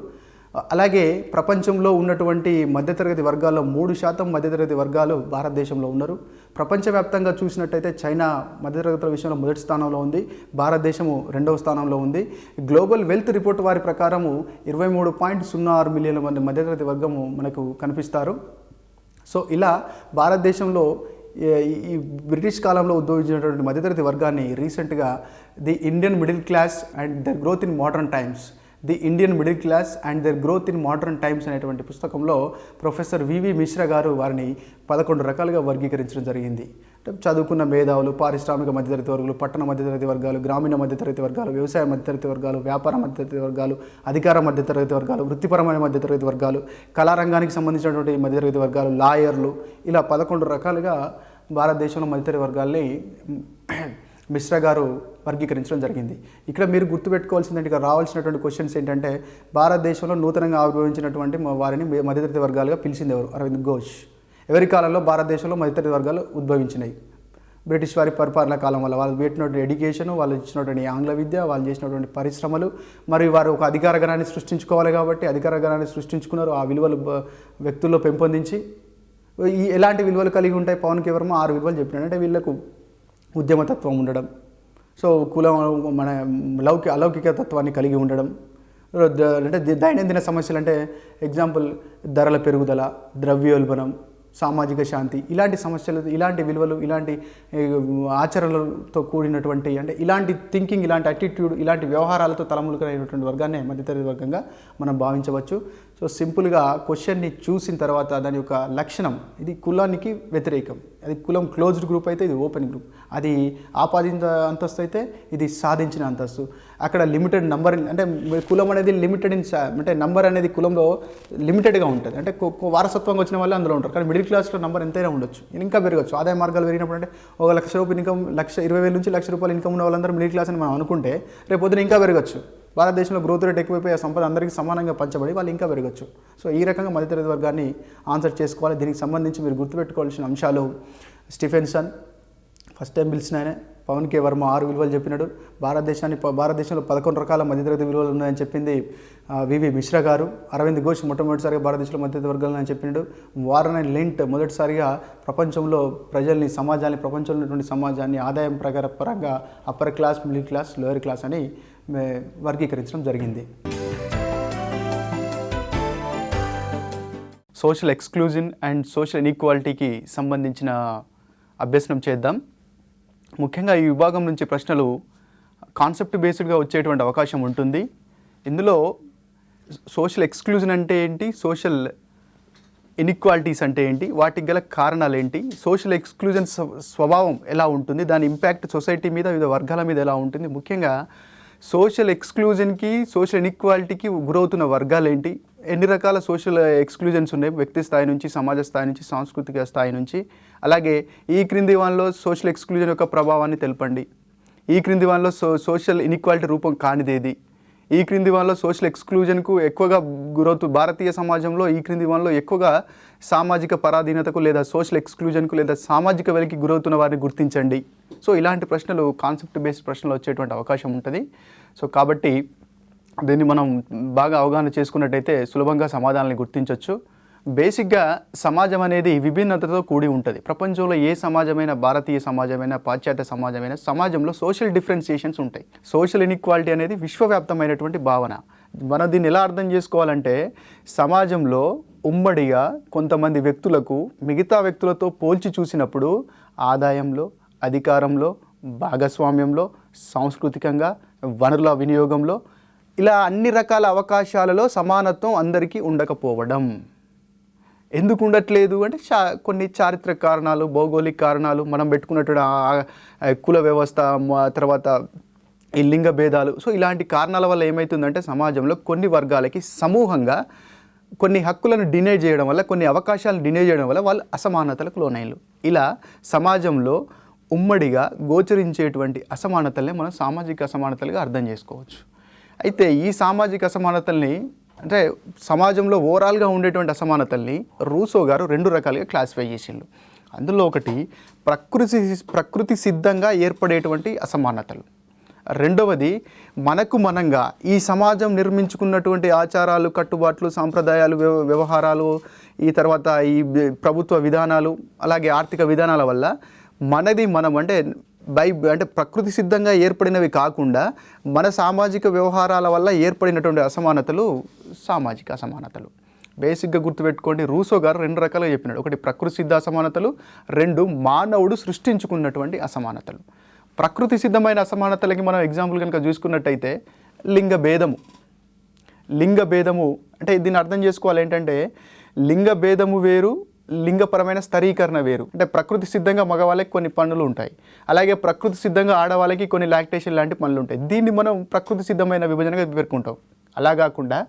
అలాగే ప్రపంచంలో ఉన్నటువంటి మధ్యతరగతి వర్గాల్లో 3% మధ్యతరగతి వర్గాలు భారతదేశంలో ఉన్నారు. ప్రపంచవ్యాప్తంగా చూసినట్టయితే చైనా మధ్యతరగతుల విషయంలో మొదటి స్థానంలో ఉంది, భారతదేశము 2వ స్థానంలో ఉంది. గ్లోబల్ వెల్త్ రిపోర్ట్ వారి ప్రకారము 23.06 మిలియన్ల మంది మధ్యతరగతి వర్గము మనకు కనిపిస్తారు. సో ఇలా భారతదేశంలో ఈ బ్రిటిష్ కాలంలో ఉద్భవించినటువంటి మధ్యతరగతి వర్గాన్ని రీసెంట్గా the Indian middle class and their growth in modern times అనేటువంటి పుస్తకంలో ప్రొఫెసర్ వివి మిశ్రా గారు వారిని 11 రకాలుగా వర్గీకరించడం జరిగింది. చదువుకున్న మేధావులు, పారిశ్రామిక మధ్యతరగతి వర్గాలు, పట్టణ మధ్యతరగతి వర్గాలు, గ్రామీణ మధ్యతరగతి వర్గాలు, వ్యవసాయ మధ్యతరగతి వర్గాలు, వ్యాపార మధ్యతరగతి వర్గాలు, అధికార మధ్యతరగతి వర్గాలు, వృత్తిపరమైన మధ్యతరగతి వర్గాలు, కళారంగానికి సంబంధించినటువంటి మధ్యతరగతి వర్గాలు, లాయర్లు, ఇలా 11 రకాలుగా భారతదేశంలో మధ్యతరగతి వర్గాల్ని మిశ్రా గారు వర్గీకరించడం జరిగింది. ఇక్కడ మీరు గుర్తుపెట్టుకోవాల్సిందంటే ఇక్కడ రావాల్సినటువంటి క్వశ్చన్స్ ఏంటంటే భారతదేశంలో నూతనంగా ఆవిర్భవించినటువంటి వారిని మధ్యతరగతి వర్గాలుగా పిలిచింది ఎవరు? అరవింద్ ఘోష్. ఎవరి కాలంలో భారతదేశంలో మధ్యతరగతి వర్గాలు ఉద్భవించినాయి? బ్రిటిష్ వారి పరిపాలన కాలం వల్ల వాళ్ళు పెట్టినటువంటి ఎడ్యుకేషను, వాళ్ళు ఇచ్చినటువంటి ఆంగ్ల విద్య, వాళ్ళు చేసినటువంటి పరిశ్రమలు, మరియు వారు ఒక అధికార గణాన్ని సృష్టించుకోవాలి కాబట్టి అధికార గణాన్ని సృష్టించుకున్నారు. ఆ విలువలు వ్యక్తుల్లో పెంపొందించి ఎలాంటి విలువలు కలిగి ఉంటాయి? పవన్ కే వర్మ 6 విలువలు చెప్పినాడు. అంటే వీళ్ళకు ఉద్యమతత్వం ఉండడం, సో కులం మన అలౌకిక తత్వాన్ని కలిగి ఉండడం, అంటే దైనందిన సమస్యలు అంటే ఎగ్జాంపుల్ ధరల పెరుగుదల, ద్రవ్యోల్బణం, సామాజిక శాంతి, ఇలాంటి సమస్యలు, ఇలాంటి విలువలు, ఇలాంటి ఆచరణలతో కూడినటువంటి అంటే ఇలాంటి థింకింగ్, ఇలాంటి అటిట్యూడ్, ఇలాంటి వ్యవహారాలతో తలములుకైనటువంటి వర్గాన్ని మధ్యతరగతి వర్గంగా మనం భావించవచ్చు. సో సింపుల్గా క్వశ్చన్ని చూసిన తర్వాత దాని యొక్క లక్షణం, ఇది కులానికి వ్యతిరేకం, అది కులం క్లోజ్డ్ గ్రూప్ అయితే ఇది ఓపెన్ గ్రూప్, అది ఆపాదిత అంతస్తు అయితే ఇది సాధించిన అంతస్తు. అక్కడ లిమిటెడ్ నంబర్, అంటే కులం అనేది లిమిటెడ్ అంటే నంబర్ అనేది కులంలో లిమిటెడ్గా ఉంటుంది, అంటే వారసత్వంగా వచ్చిన వాళ్ళే అందులో ఉంటారు. కానీ మిడిల్ క్లాస్లో నంబర్ ఎంతైనా ఉండొచ్చు, ఇంకా పెరగచ్చు. ఆదాయ మార్గాలు పెరిగినప్పుడు అంటే ఒక ₹1,00,000 ఇన్కమ్, 20,000 నుంచి ₹1,00,000 ఇన్కమ్ ఉన్న వాళ్ళందరూ మిడిల్ క్లాస్ అని మనం అనుకుంటే రేపు పొద్దున ఇంకా పెరగచ్చు. భారతదేశంలో గ్రోత్ రేట్ ఎక్కువైపోయి ఆ సంపద అందరికీ సమానంగా పంచబడి వాళ్ళు ఇంకా పెరగచ్చు. సో ఈ రకంగా మధ్యతరగతి వర్గాన్ని ఆన్సర్ చేసుకోవాలి. దీనికి సంబంధించి మీరు గుర్తుపెట్టుకోవాల్సిన అంశాలు, స్టీఫెన్సన్ ఫస్ట్ టైం పిలిచిన ఆయన, పవన్ కే వర్మ 6 విలువలు చెప్పినాడు. భారతదేశంలో 11 రకాల మధ్యతరగతి విలువలు ఉన్నాయని చెప్పింది వివి మిశ్రా గారు. అరవింద్ ఘోష్ మొట్టమొదటిసారిగా భారతదేశంలో మధ్యతరగతి వర్గాలు అని చెప్పినాడు. వారన్ అండ్ లింట్ మొదటిసారిగా ప్రపంచంలో ప్రజల్ని, సమాజాన్ని, ప్రపంచంలో ఉన్నటువంటి సమాజాన్ని ఆదాయం పరంగా upper class, middle class, lower class అని వర్గీకరించడం జరిగింది. సోషల్ ఎక్స్క్లూజన్ అండ్ సోషల్ ఇన్ఈక్వాలిటీకి సంబంధించిన అభ్యసనం చేద్దాం. ముఖ్యంగా ఈ విభాగం నుంచి ప్రశ్నలు కాన్సెప్ట్ బేస్డ్గా వచ్చేటువంటి అవకాశం ఉంటుంది. ఇందులో సోషల్ ఎక్స్క్లూజన్ అంటే ఏంటి, సోషల్ ఇన్ఈక్వాలిటీస్ అంటే ఏంటి, వాటికి గల కారణాలు ఏంటి, సోషల్ ఎక్స్క్లూజన్ స్వభావం ఎలా ఉంటుంది, దాని ఇంపాక్ట్ సొసైటీ మీద, వివిధ వర్గాల మీద ఎలా ఉంటుంది, ముఖ్యంగా సోషల్ ఎక్స్క్లూజన్కి, సోషల్ ఇన్ఈక్వాలిటీకి గురవుతున్న వర్గాలు ఏంటి, ఎన్ని రకాల సోషల్ ఎక్స్క్లూజన్స్ ఉన్నాయి, వ్యక్తి స్థాయి నుంచి, సమాజ స్థాయి నుంచి, సాంస్కృతిక స్థాయి నుంచి. అలాగే ఈ క్రింది వానిలో సోషల్ ఎక్స్క్లూజన్ యొక్క ప్రభావాన్ని తెలపండి. ఈ క్రింది వానిలో సోషల్ ఇన్ఈక్వాలిటీ రూపం కానిదేది, ఈ క్రింది వానిలో సోషల్ ఎక్స్క్లూజన్కు ఎక్కువగా గురవుతూ, భారతీయ సమాజంలో ఈ క్రింది వానిలో ఎక్కువగా సామాజిక పరాధీనతకు లేదా సోషల్ ఎక్స్క్లూజన్కు లేదా సామాజిక వెలికి గురవుతున్న వారిని గుర్తించండి. సో ఇలాంటి ప్రశ్నలు కాన్సెప్ట్ బేస్డ్ ప్రశ్నలు వచ్చేటువంటి అవకాశం ఉంటుంది. సో కాబట్టి దీన్ని మనం బాగా అవగాహన చేసుకున్నట్టయితే సులభంగా సమాధానాన్ని గుర్తించవచ్చు. బేసిక్గా సమాజం అనేది విభిన్నతతో కూడి ఉంటుంది. ప్రపంచంలో ఏ సమాజమైనా, భారతీయ సమాజమైనా, పాశ్చాత్య సమాజమైనా, సమాజంలో సోషల్ డిఫరెన్షియేషన్స్ ఉంటాయి. సోషల్ ఇన్ఈక్వాలిటీ అనేది విశ్వవ్యాప్తమైనటువంటి భావన. మనం దీన్ని ఎలా అర్థం చేసుకోవాలంటే, సమాజంలో ఉమ్మడిగా కొంతమంది వ్యక్తులకు మిగతా వ్యక్తులతో పోల్చి చూసినప్పుడు ఆదాయంలో, అధికారంలో, భాగస్వామ్యంలో, సాంస్కృతికంగా, వనరుల వినియోగంలో, ఇలా అన్ని రకాల అవకాశాలలో సమానత్వం అందరికీ ఉండకపోవడం. ఎందుకు ఉండట్లేదు అంటే కొన్ని చారిత్రక కారణాలు, భౌగోళిక కారణాలు, మనం పెట్టుకున్నటువంటి కుల వ్యవస్థ, తర్వాత ఈ లింగ భేదాలు. సో ఇలాంటి కారణాల వల్ల ఏమవుతుందంటే సమాజంలో కొన్ని వర్గాలకి సమూహంగా కొన్ని హక్కులను డినై చేయడం వల్ల, కొన్ని అవకాశాలను డినై చేయడం వల్ల వాళ్ళు అసమానతలకు లోనైలు. ఇలా సమాజంలో ఉమ్మడిగా గోచరించేటువంటి అసమానతల్ని మనం సామాజిక అసమానతలుగా అర్థం చేసుకోవచ్చు. అయితే ఈ సామాజిక అసమానతల్ని, అంటే సమాజంలో ఓవరాల్గా ఉండేటువంటి అసమానతల్ని రూసో గారు 2 రకాలుగా క్లాసిఫై చేసిండు. అందులో ఒకటి ప్రకృతి సిద్ధంగా ఏర్పడేటువంటి అసమానతలు, రెండవది మనకు మనంగా ఈ సమాజం నిర్మించుకున్నటువంటి ఆచారాలు, కట్టుబాట్లు, సాంప్రదాయాలు, వ్యవహారాలు, ఈ తర్వాత ఈ ప్రభుత్వ విధానాలు, అలాగే ఆర్థిక విధానాల వల్ల మనది మనం అంటే ప్రకృతి సిద్ధంగా ఏర్పడినవి కాకుండా మన సామాజిక వ్యవహారాల వల్ల ఏర్పడినటువంటి అసమానతలు సామాజిక అసమానతలు. బేసిక్గా గుర్తుపెట్టుకోండి, రూసో గారు 2 రకాలుగా చెప్పినాడు. ఒకటి ప్రకృతి సిద్ధ అసమానతలు, 2 మానవుడు సృష్టించుకున్నటువంటి అసమానతలు. ప్రకృతి సిద్ధమైన అసమానతలకి మనం ఎగ్జాంపుల్ కనుక చూసుకున్నట్టయితే లింగ భేదము అంటే దీన్ని అర్థం చేసుకోవాలి ఏంటంటే, లింగ భేదము వేరు, లింగపరమైన స్థరీకరణ వేరు. అంటే ప్రకృతి సిద్ధంగా మగవాళ్ళకి కొన్ని పనులు ఉంటాయి, అలాగే ప్రకృతి సిద్ధంగా ఆడవాళ్ళకి కొన్ని లాక్టేషన్ లాంటి పనులు ఉంటాయి. దీన్ని మనం ప్రకృతి సిద్ధమైన విభజనగా పేర్కొంటాం. అలా కాకుండా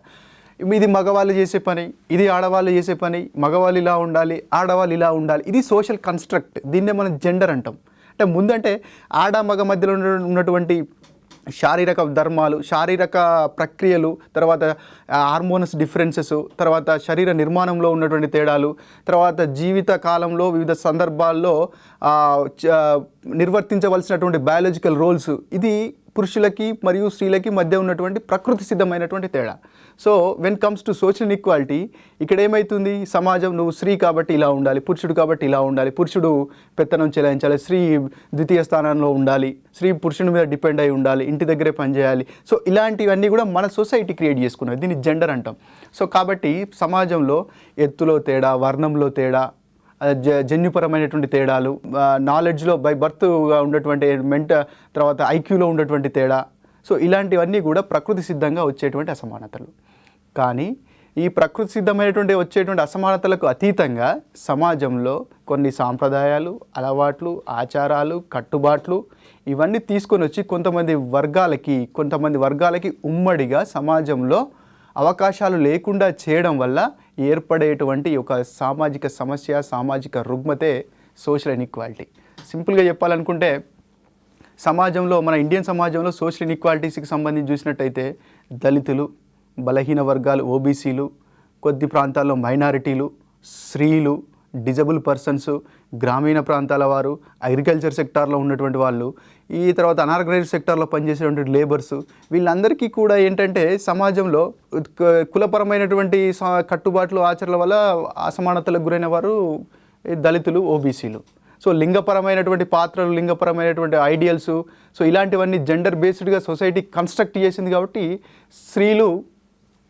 ఇది మగవాళ్ళు చేసే పని, ఇది ఆడవాళ్ళు చేసే పని, మగవాళ్ళు ఇలా ఉండాలి, ఆడవాళ్ళు ఇలా ఉండాలి, ఇది సోషల్ కన్స్ట్రక్ట్. దీన్నే మనం జెండర్ అంటాం. అంటే ముందంటే ఆడ మగ మధ్యలో ఉన్నటువంటి శారీరక ధర్మాలు, శారీరక ప్రక్రియలు, తర్వాత హార్మోనస్ డిఫరెన్సెస్, తర్వాత శరీర నిర్మాణంలో ఉన్నటువంటి తేడాలు, తర్వాత జీవిత కాలంలో వివిధ సందర్భాల్లో నిర్వర్తించవలసినటువంటి బయాలజికల్ రోల్స్, ఇది పురుషులకి మరియు స్త్రీలకి మధ్య ఉన్నటువంటి ప్రకృతి సిద్ధమైనటువంటి తేడా. So when comes to social inequality, ఇక్కడ ఏమవుతుంది, సమాజం నువ్వు స్త్రీ కాబట్టి ఇలా ఉండాలి, పురుషుడు కాబట్టి ఇలా ఉండాలి, పురుషుడు పెత్తనం చెలాయించాలి, స్త్రీ ద్వితీయ స్థానంలో ఉండాలి, స్త్రీ పురుషుని మీద డిపెండ్ అయి ఉండాలి, ఇంటి దగ్గరే పనిచేయాలి. సో ఇలాంటివన్నీ కూడా మన సొసైటీ క్రియేట్ చేసుకున్నది, దీన్ని జెండర్ అంటాం. సో కాబట్టి సమాజంలో ఎత్తులో తేడా, వర్ణంలో తేడా, జన్యుపరమైనటువంటి తేడాలు, నాలెడ్జ్లో బై బర్త్గా ఉన్నటువంటి తర్వాత ఐక్యూలో ఉన్నటువంటి తేడా. సో ఇలాంటివన్నీ కూడా ప్రకృతి సిద్ధంగా వచ్చేటువంటి అసమానతలు. కానీ ఈ ప్రకృతి సిద్ధమైనటువంటి వచ్చేటువంటి అసమానతలకు అతీతంగా సమాజంలో కొన్ని సాంప్రదాయాలు, అలవాట్లు, ఆచారాలు, కట్టుబాట్లు ఇవన్నీ తీసుకొని వచ్చి కొంతమంది వర్గాలకి ఉమ్మడిగా సమాజంలో అవకాశాలు లేకుండా చేయడం వల్ల ఏర్పడేటువంటి ఒక సామాజిక సమస్య, సామాజిక రుగ్మతే సోషల్ ఇన్ఈక్వాలిటీ. సింపుల్గా చెప్పాలనుకుంటే సమాజంలో, మన ఇండియన్ సమాజంలో సోషల్ ఇన్ఈక్వాలిటీస్కి సంబంధించి చూసినట్టయితే దళితులు, బలహీన వర్గాలు, ఓబీసీలు, కొద్ది ప్రాంతాల్లో మైనారిటీలు, స్త్రీలు, డిజబుల్ పర్సన్స్, గ్రామీణ ప్రాంతాల వారు, అగ్రికల్చర్ సెక్టార్లో ఉన్నటువంటి వాళ్ళు, ఈ తర్వాత అనార్గనైజ్డ్ సెక్టార్లో పనిచేసేటువంటి లేబర్స్, వీళ్ళందరికీ కూడా ఏంటంటే సమాజంలో కులపరమైనటువంటి కట్టుబాట్లు, ఆచరణల వల్ల అసమానతలకు గురైన వారు దళితులు, ఓబీసీలు. సో లింగపరమైనటువంటి పాత్రలు, లింగపరమైనటువంటి ఐడియల్స్, సో ఇలాంటివన్నీ జెండర్ బేస్డ్గా సొసైటీ కన్స్ట్రక్ట్ చేసింది కాబట్టి స్త్రీలు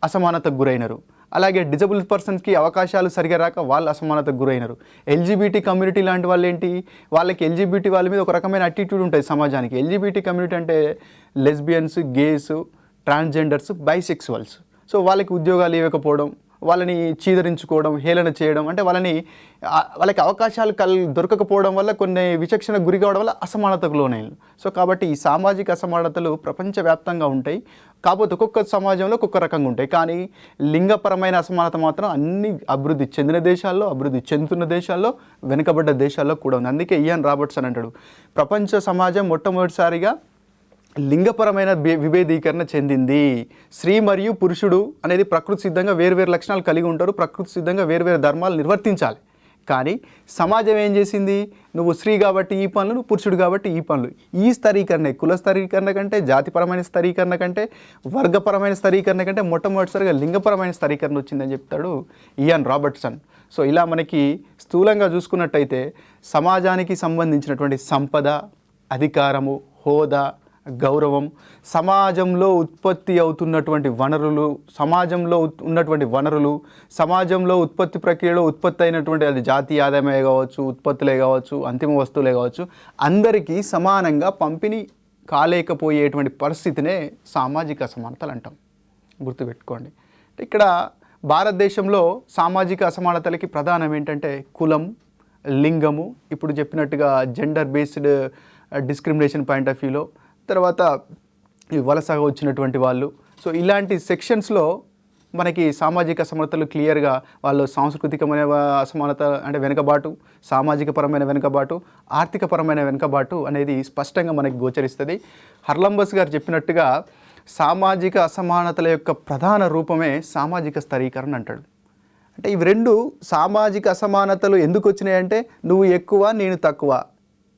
అసమానతకు గురైనరు. అలాగే డిజబుల్ పర్సన్స్కి అవకాశాలు సరిగా రాక వాళ్ళు అసమానతకు గురైనరు. ఎల్జీబీటీ కమ్యూనిటీ లాంటి వాళ్ళు ఏంటి, వాళ్ళకి ఎల్జీబీటీ వాళ్ళ మీద ఒక రకమైన అటిట్యూడ్ ఉంటుంది సమాజానికి. ఎల్జీబీటీ కమ్యూనిటీ అంటే lesbians, gays, transgenders, bisexuals. So వాళ్ళకి ఉద్యోగాలు ఇవ్వకపోవడం, వాళ్ళని చీదరించుకోవడం, హేళన చేయడం, అంటే వాళ్ళకి అవకాశాలు దొరకకపోవడం వల్ల కొన్ని విచక్షణకు గురి కావడం వల్ల అసమానతకు లోనైన. సో కాబట్టి ఈ సామాజిక అసమానతలు ప్రపంచవ్యాప్తంగా ఉంటాయి. కాకపోతే ఒక్కొక్క సమాజంలో ఒక్కొక్క రకంగా ఉంటాయి. కానీ లింగపరమైన అసమానత మాత్రం అన్ని అభివృద్ధి చెందిన దేశాల్లో, అభివృద్ధి చెందుతున్న దేశాల్లో, వెనుకబడ్డ దేశాల్లో కూడా ఉంది. అందుకే ఇయాన్ రాబర్ట్సన్ అంటాడు, ప్రపంచ సమాజం మొట్టమొదటిసారిగా లింగపరమైన విభేదీకరణ చెందింది. స్త్రీ మరియు పురుషుడు అనేది ప్రకృతి సిద్ధంగా వేరువేరు లక్షణాలు కలిగి ఉంటారు, ప్రకృతి సిద్ధంగా వేరువేరు ధర్మాలు నిర్వర్తించాలి. కానీ సమాజం ఏం చేసింది, నువ్వు స్త్రీ కాబట్టి ఈ పనులు, నువ్వు పురుషుడు కాబట్టి ఈ పనులు. ఈ స్థరీకరణ, కుల స్థరీకరణ కంటే, జాతిపరమైన స్థరీకరణ కంటే, వర్గపరమైన స్థరీకరణ కంటే మొట్టమొదటిసారిగా లింగపరమైన స్థరీకరణ వచ్చిందని చెప్తాడు ఇయాన్ రాబర్ట్సన్. సో ఇలా మనకి స్థూలంగా చూసుకున్నట్టయితే సమాజానికి సంబంధించినటువంటి సంపద, అధికారము, హోదా, గౌరవం, సమాజంలో ఉత్పత్తి అవుతున్నటువంటి వనరులు, సమాజంలో ఉత్పత్తి ప్రక్రియలో ఉత్పత్తి అయినటువంటి అది జాతీయ ఆదాయమే కావచ్చు, ఉత్పత్తులే కావచ్చు, అంతిమ వస్తువులే కావచ్చు, అందరికీ సమానంగా పంపిణీ కాలేకపోయేటువంటి పరిస్థితినే సామాజిక అసమానతలు అంటాం. గుర్తుపెట్టుకోండి. ఇక్కడ భారతదేశంలో సామాజిక అసమానతలకి ప్రధానం ఏంటంటే కులం, లింగము, ఇప్పుడు చెప్పినట్టుగా gender based discrimination point of వ్యూలో, తర్వాత వలసగా వచ్చినటువంటి వాళ్ళు. సో ఇలాంటి సెక్షన్స్లో మనకి సామాజిక అసమానతలు క్లియర్గా వాళ్ళు సాంస్కృతికమైన అసమానత అంటే వెనుకబాటు, సామాజికపరమైన వెనుకబాటు, ఆర్థికపరమైన వెనుకబాటు అనేది స్పష్టంగా మనకి గోచరిస్తుంది. హర్లంబస్ గారు చెప్పినట్టుగా సామాజిక అసమానతల యొక్క ప్రధాన రూపమే సామాజిక స్థరీకరణ అంటాడు. అంటే ఇవి రెండు సామాజిక అసమానతలు ఎందుకు వచ్చినాయంటే నువ్వు ఎక్కువ, నేను తక్కువ,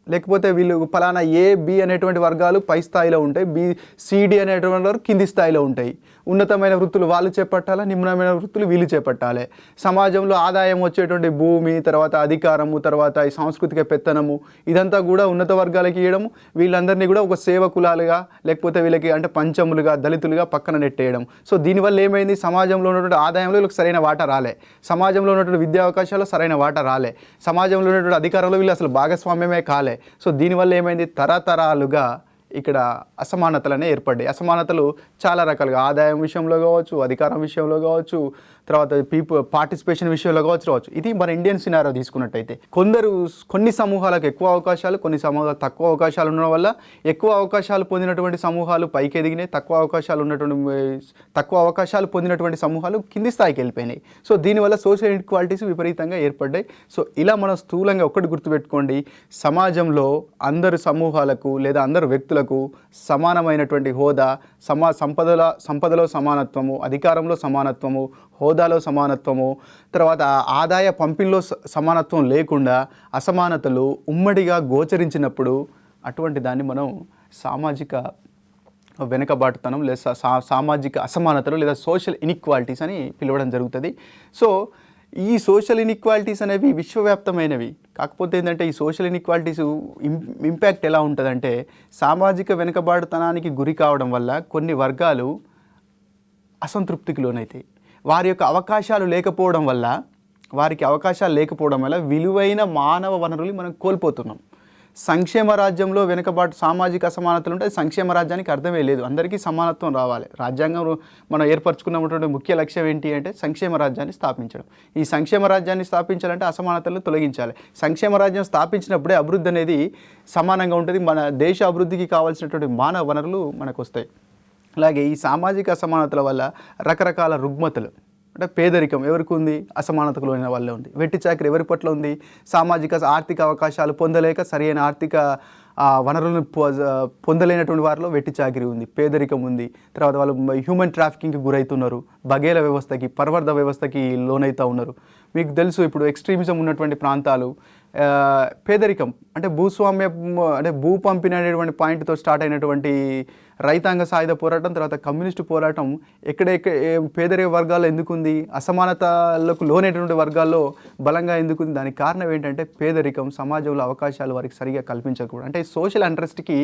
లేకపోతే వీళ్ళు ఫలానా ఏ, బి అనేటువంటి వర్గాలు పై స్థాయిలో ఉంటాయి, బి, సిడి అనేటువంటి వారు కింది స్థాయిలో ఉంటాయి. ఉన్నతమైన వృత్తులు వాళ్ళు చేపట్టాలి, నిమ్నమైన వృత్తులు వీళ్ళు చేపట్టాలి. సమాజంలో ఆదాయం వచ్చేటువంటి భూమి, తర్వాత అధికారము, తర్వాత ఈ సాంస్కృతిక పెత్తనము, ఇదంతా కూడా ఉన్నత వర్గాలకి ఇవ్వడము, వీళ్ళందరినీ కూడా ఒక సేవ కులాలుగా, లేకపోతే వీళ్ళకి అంటే పంచములుగా, దళితులుగా పక్కన నెట్టేయడం. సో దీనివల్ల ఏమైంది, సమాజంలో ఉన్నటువంటి ఆదాయంలో వీళ్ళకి సరైన వాటా రాలే, సమాజంలో ఉన్నటువంటి విద్యా అవకాశాల్లో సరైన వాటా రాలే, సమాజంలో ఉన్నటువంటి అధికారంలో వీళ్ళు అసలు భాగస్వామ్యమే కాలే. సో దీనివల్ల ఏమైంది, తరతరాలుగా ఇక్కడ అసమానతలనే ఏర్పడ్డాయి. అసమానతలు చాలా రకాలుగా ఆదాయం విషయంలో కావచ్చు, అధికారం విషయంలో కావచ్చు, తర్వాత పార్టిసిపేషన్ విషయంలో కావచ్చు. ఇది మన ఇండియన్ సినారో తీసుకున్నట్టయితే కొన్ని సమూహాలకు ఎక్కువ అవకాశాలు, కొన్ని సమూహాలకు తక్కువ అవకాశాలు ఉండడం వల్ల ఎక్కువ అవకాశాలు పొందినటువంటి సమూహాలు పైకి ఎదిగినాయి, తక్కువ అవకాశాలు పొందినటువంటి సమూహాలు కింది స్థాయికి వెళ్ళిపోయినాయి. సో దీనివల్ల సోషల్ ఇన్ఈక్వాలిటీస్ విపరీతంగా ఏర్పడ్డాయి. సో ఇలా మనం స్థూలంగా ఒక్కటి గుర్తుపెట్టుకోండి, సమాజంలో అందరు సమూహాలకు లేదా అందరు వ్యక్తులకు సమానమైనటువంటి హోదా, సంపదలో సమానత్వము, అధికారంలో సమానత్వము, హోదాలో సమానత్వము, తర్వాత ఆదాయ పంపిణీలో సమానత్వం లేకుండా అసమానతలు ఉమ్మడిగా గోచరించినప్పుడు అటువంటి దాన్ని మనం సామాజిక వెనుకబాటుతనం లేదా సామాజిక అసమానతలు లేదా సోషల్ ఇన్ఈక్వాలిటీస్ అని పిలవడం జరుగుతుంది. సో ఈ సోషల్ ఇన్ఈక్వాలిటీస్ అనేవి విశ్వవ్యాప్తమైనవి. కాకపోతే ఏంటంటే ఈ సోషల్ ఇన్ఈక్వాలిటీస్ ఇంపాక్ట్ ఎలా ఉంటుందంటే సామాజిక వెనుకబాటుతనానికి గురి కావడం వల్ల కొన్ని వర్గాలు అసంతృప్తికి లోనైతాయి. వారి యొక్క అవకాశాలు లేకపోవడం వల్ల వారికి అవకాశాలు లేకపోవడం వల్ల విలువైన మానవ వనరులు మనం కోల్పోతున్నాం. సంక్షేమ రాజ్యంలో వెనుకబాటు సామాజిక అసమానతలు ఉంటే సంక్షేమ రాజ్యానికి అర్థమే లేదు. అందరికీ సమానత్వం రావాలి. రాజ్యాంగం మనం ఏర్పరచుకున్నటువంటి ముఖ్య లక్ష్యం ఏంటి అంటే సంక్షేమ రాజ్యాన్ని స్థాపించడం. ఈ సంక్షేమ రాజ్యాన్ని స్థాపించాలంటే అసమానతలను తొలగించాలి. సంక్షేమ రాజ్యం స్థాపించినప్పుడే అభివృద్ధి అనేది సమానంగా ఉంటుంది. మన దేశ అభివృద్ధికి కావాల్సినటువంటి మానవ వనరులు మనకు వస్తాయి. అలాగే ఈ సామాజిక అసమానతల వల్ల రకరకాల రుగ్మతలు అంటే పేదరికం ఎవరికి ఉంది? అసమానతకు లోని వాళ్ళే ఉంది. వెట్టి చాకరీ ఎవరి పట్ల ఉంది? సామాజిక ఆర్థిక అవకాశాలు పొందలేక సరైన ఆర్థిక వనరులను పొందలేనటువంటి వారిలో వెట్టి చాకరీ ఉంది, పేదరికం ఉంది. తర్వాత వాళ్ళు హ్యూమన్ ట్రాఫికింగ్కి గురవుతున్నారు, బగేల వ్యవస్థకి, పరవర్ధ వ్యవస్థకి లోనవుతూ ఉన్నారు. మీకు తెలుసు ఇప్పుడు ఎక్స్ట్రీమిజం ఉన్నటువంటి ప్రాంతాలు పేదరికం అంటే భూస్వామ్య అంటే భూ పంపిణీ అనేటువంటి పాయింట్తో స్టార్ట్ అయినటువంటి రైతాంగ సాయుధ పోరాటం, తర్వాత కమ్యూనిస్టు పోరాటం పేదరిక వర్గాల్లో ఎందుకుంది? అసమానతలకు లోనేటువంటి వర్గాల్లో బలంగా ఎందుకుంది? దానికి కారణం ఏంటంటే పేదరికం, సమాజంలో అవకాశాలు వారికి సరిగా కల్పించకూడదు. అంటే సోషల్ అంట్రెస్ట్కి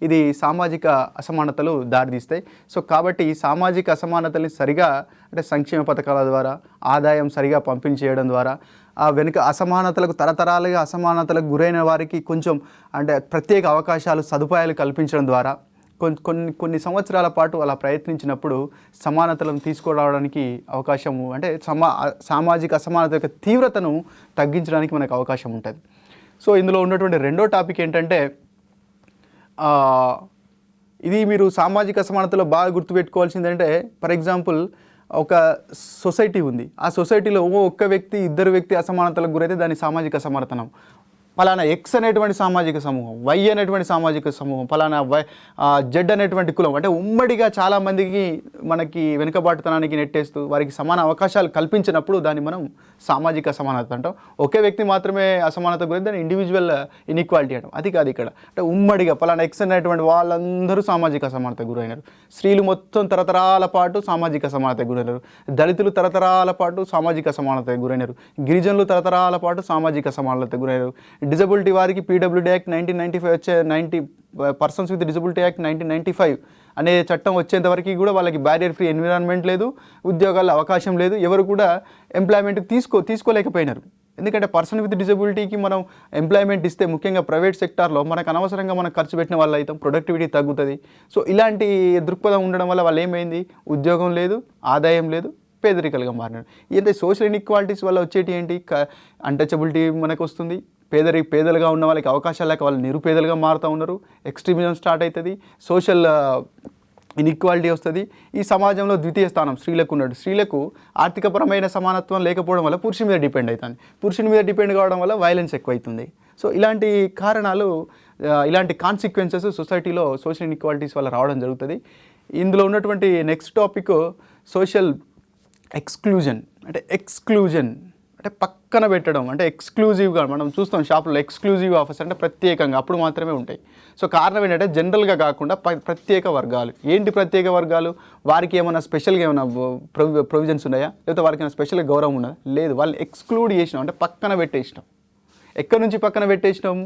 ఇది సామాజిక అసమానతలు దారితీస్తాయి. సో కాబట్టి ఈ సామాజిక అసమానతల్ని సరిగా అంటే సంక్షేమ పథకాల ద్వారా, ఆదాయం సరిగా పంపిణీ చేయడం ద్వారా, ఆ వెనుక అసమానతలకు తరతరాలుగా అసమానతలకు గురైన వారికి కొంచెం అంటే ప్రత్యేక అవకాశాలు, సదుపాయాలు కల్పించడం ద్వారా కొన్ని సంవత్సరాల పాటు అలా ప్రయత్నించినప్పుడు సమానతలను తీసుకురావడానికి అవకాశము అంటే సామాజిక అసమానత యొక్క తీవ్రతను తగ్గించడానికి మనకు అవకాశం ఉంటుంది. సో ఇందులో ఉన్నటువంటి రెండో టాపిక్ ఏంటంటే ఇది మీరు సామాజిక అసమానతలో బాగా గుర్తుపెట్టుకోవాల్సిందంటే ఫర్ ఎగ్జాంపుల్ ఒక సొసైటీ ఉంది. ఆ సొసైటీలో ఒక్క వ్యక్తి, ఇద్దరు వ్యక్తి అసమానతలకు గురైతే దాన్ని సామాజిక అసమానతనం. ఫలానా ఎక్స్ అనేటువంటి సామాజిక సమూహం, వై అనేటువంటి సామాజిక సమూహం, ఫలానా జెడ్ అనేటువంటి కులం అంటే ఉమ్మడిగా చాలామందికి మనకి వెనుకబాటుతనానికి నెట్టేస్తూ వారికి సమాన అవకాశాలు కల్పించినప్పుడు దాన్ని మనం సామాజిక అసమానత అంటాం. ఒకే వ్యక్తి మాత్రమే అసమానత గురించి దాన్ని ఇండివిజువల్ ఇన్ఈక్వాలిటీ అంటాం. అది కాదు ఇక్కడ. అంటే ఉమ్మడిగా ఫలానా ఎక్స్ అనేటువంటి వాళ్ళందరూ సామాజిక అసమానత గురైనారు. స్త్రీలు మొత్తం తరతరాల పాటు సామాజిక అసమానత గురైనారు. దళితులు తరతరాల పాటు సామాజిక అసమానత గురైనారు. గిరిజనులు తరతరాల పాటు సామాజిక అసమానత గురైనారు. డిజబిలిటీ వారికి పీడబ్ల్యూడీ యాక్ట్ 1995 వచ్చే 90 పర్సన్స్ విత్ డిజబిలిటీ యాక్ట్ 1995 అనే చట్టం వచ్చేంత వరకు కూడా వాళ్ళకి బ్యారియర్ ఫ్రీ ఎన్విరాన్మెంట్ లేదు, ఉద్యోగాల్లో అవకాశం లేదు, ఎవరు కూడా ఎంప్లాయ్మెంట్ తీసుకోలేకపోయినారు. ఎందుకంటే పర్సన్ విత్ డిజబిలిటీకి మనం ఎంప్లాయ్మెంట్ ఇస్తే ముఖ్యంగా ప్రైవేట్ సెక్టార్లో మనకు అనవసరంగా మనం ఖర్చు పెట్టిన వాళ్ళు అవుతాం, ప్రొడక్టివిటీ తగ్గుతుంది. సో ఇలాంటి దృక్పథం ఉండడం వల్ల వాళ్ళు ఏమైంది? ఉద్యోగం లేదు, ఆదాయం లేదు, పేదరికలుగా మారినారు. ఏంటంటే సోషల్ ఇన్ఈక్వాలిటీస్ వల్ల వచ్చేటి ఏంటి? అన్టచబిలిటీ మనకు వస్తుంది. పేదలుగా ఉన్న వాళ్ళకి అవకాశాలు లేక వాళ్ళు నిరుపేదలుగా మారుతూ ఉన్నారు. ఎక్స్ట్రీమిజం స్టార్ట్ అవుతుంది. సోషల్ ఇన్ఈక్వాలిటీ వస్తుంది. ఈ సమాజంలో ద్వితీయ స్థానం స్త్రీలకు ఉన్నాడు. స్త్రీలకు ఆర్థికపరమైన సమానత్వం లేకపోవడం వల్ల పురుషుని మీద డిపెండ్ అవుతుంది. పురుషుని మీద డిపెండ్ కావడం వల్ల వైలెన్స్ ఎక్కువైతుంది. సో ఇలాంటి కారణాలు, ఇలాంటి కాన్సిక్వెన్సెస్ సొసైటీలో సోషల్ ఇన్ఈక్వాలిటీస్ వల్ల రావడం జరుగుతుంది. ఇందులో ఉన్నటువంటి నెక్స్ట్ టాపిక్ సోషల్ ఎక్స్క్లూజన్. అంటే పక్కన పెట్టడం, అంటే ఎక్స్క్లూజివ్గా మనం చూస్తాం షాపులో ఎక్స్క్లూజివ్ ఆఫర్స్ అంటే ప్రత్యేకంగా అప్పుడు మాత్రమే ఉంటాయి. సో కారణం ఏంటంటే జనరల్గా కాకుండా ప్రత్యేక వర్గాలు. ఏంటి ప్రత్యేక వర్గాలు? వారికి ఏమైనా స్పెషల్గా ఏమైనా ప్రొవిజన్స్ ఉన్నాయా? లేకపోతే వారికి ఏమైనా స్పెషల్గా గౌరవం ఉన్నదా? లేదు. వాళ్ళని ఎక్స్క్లూడ్ చేసినాం అంటే పక్కన పెట్టేసినాం. ఎక్కడి నుంచి పక్కన పెట్టేసినాం?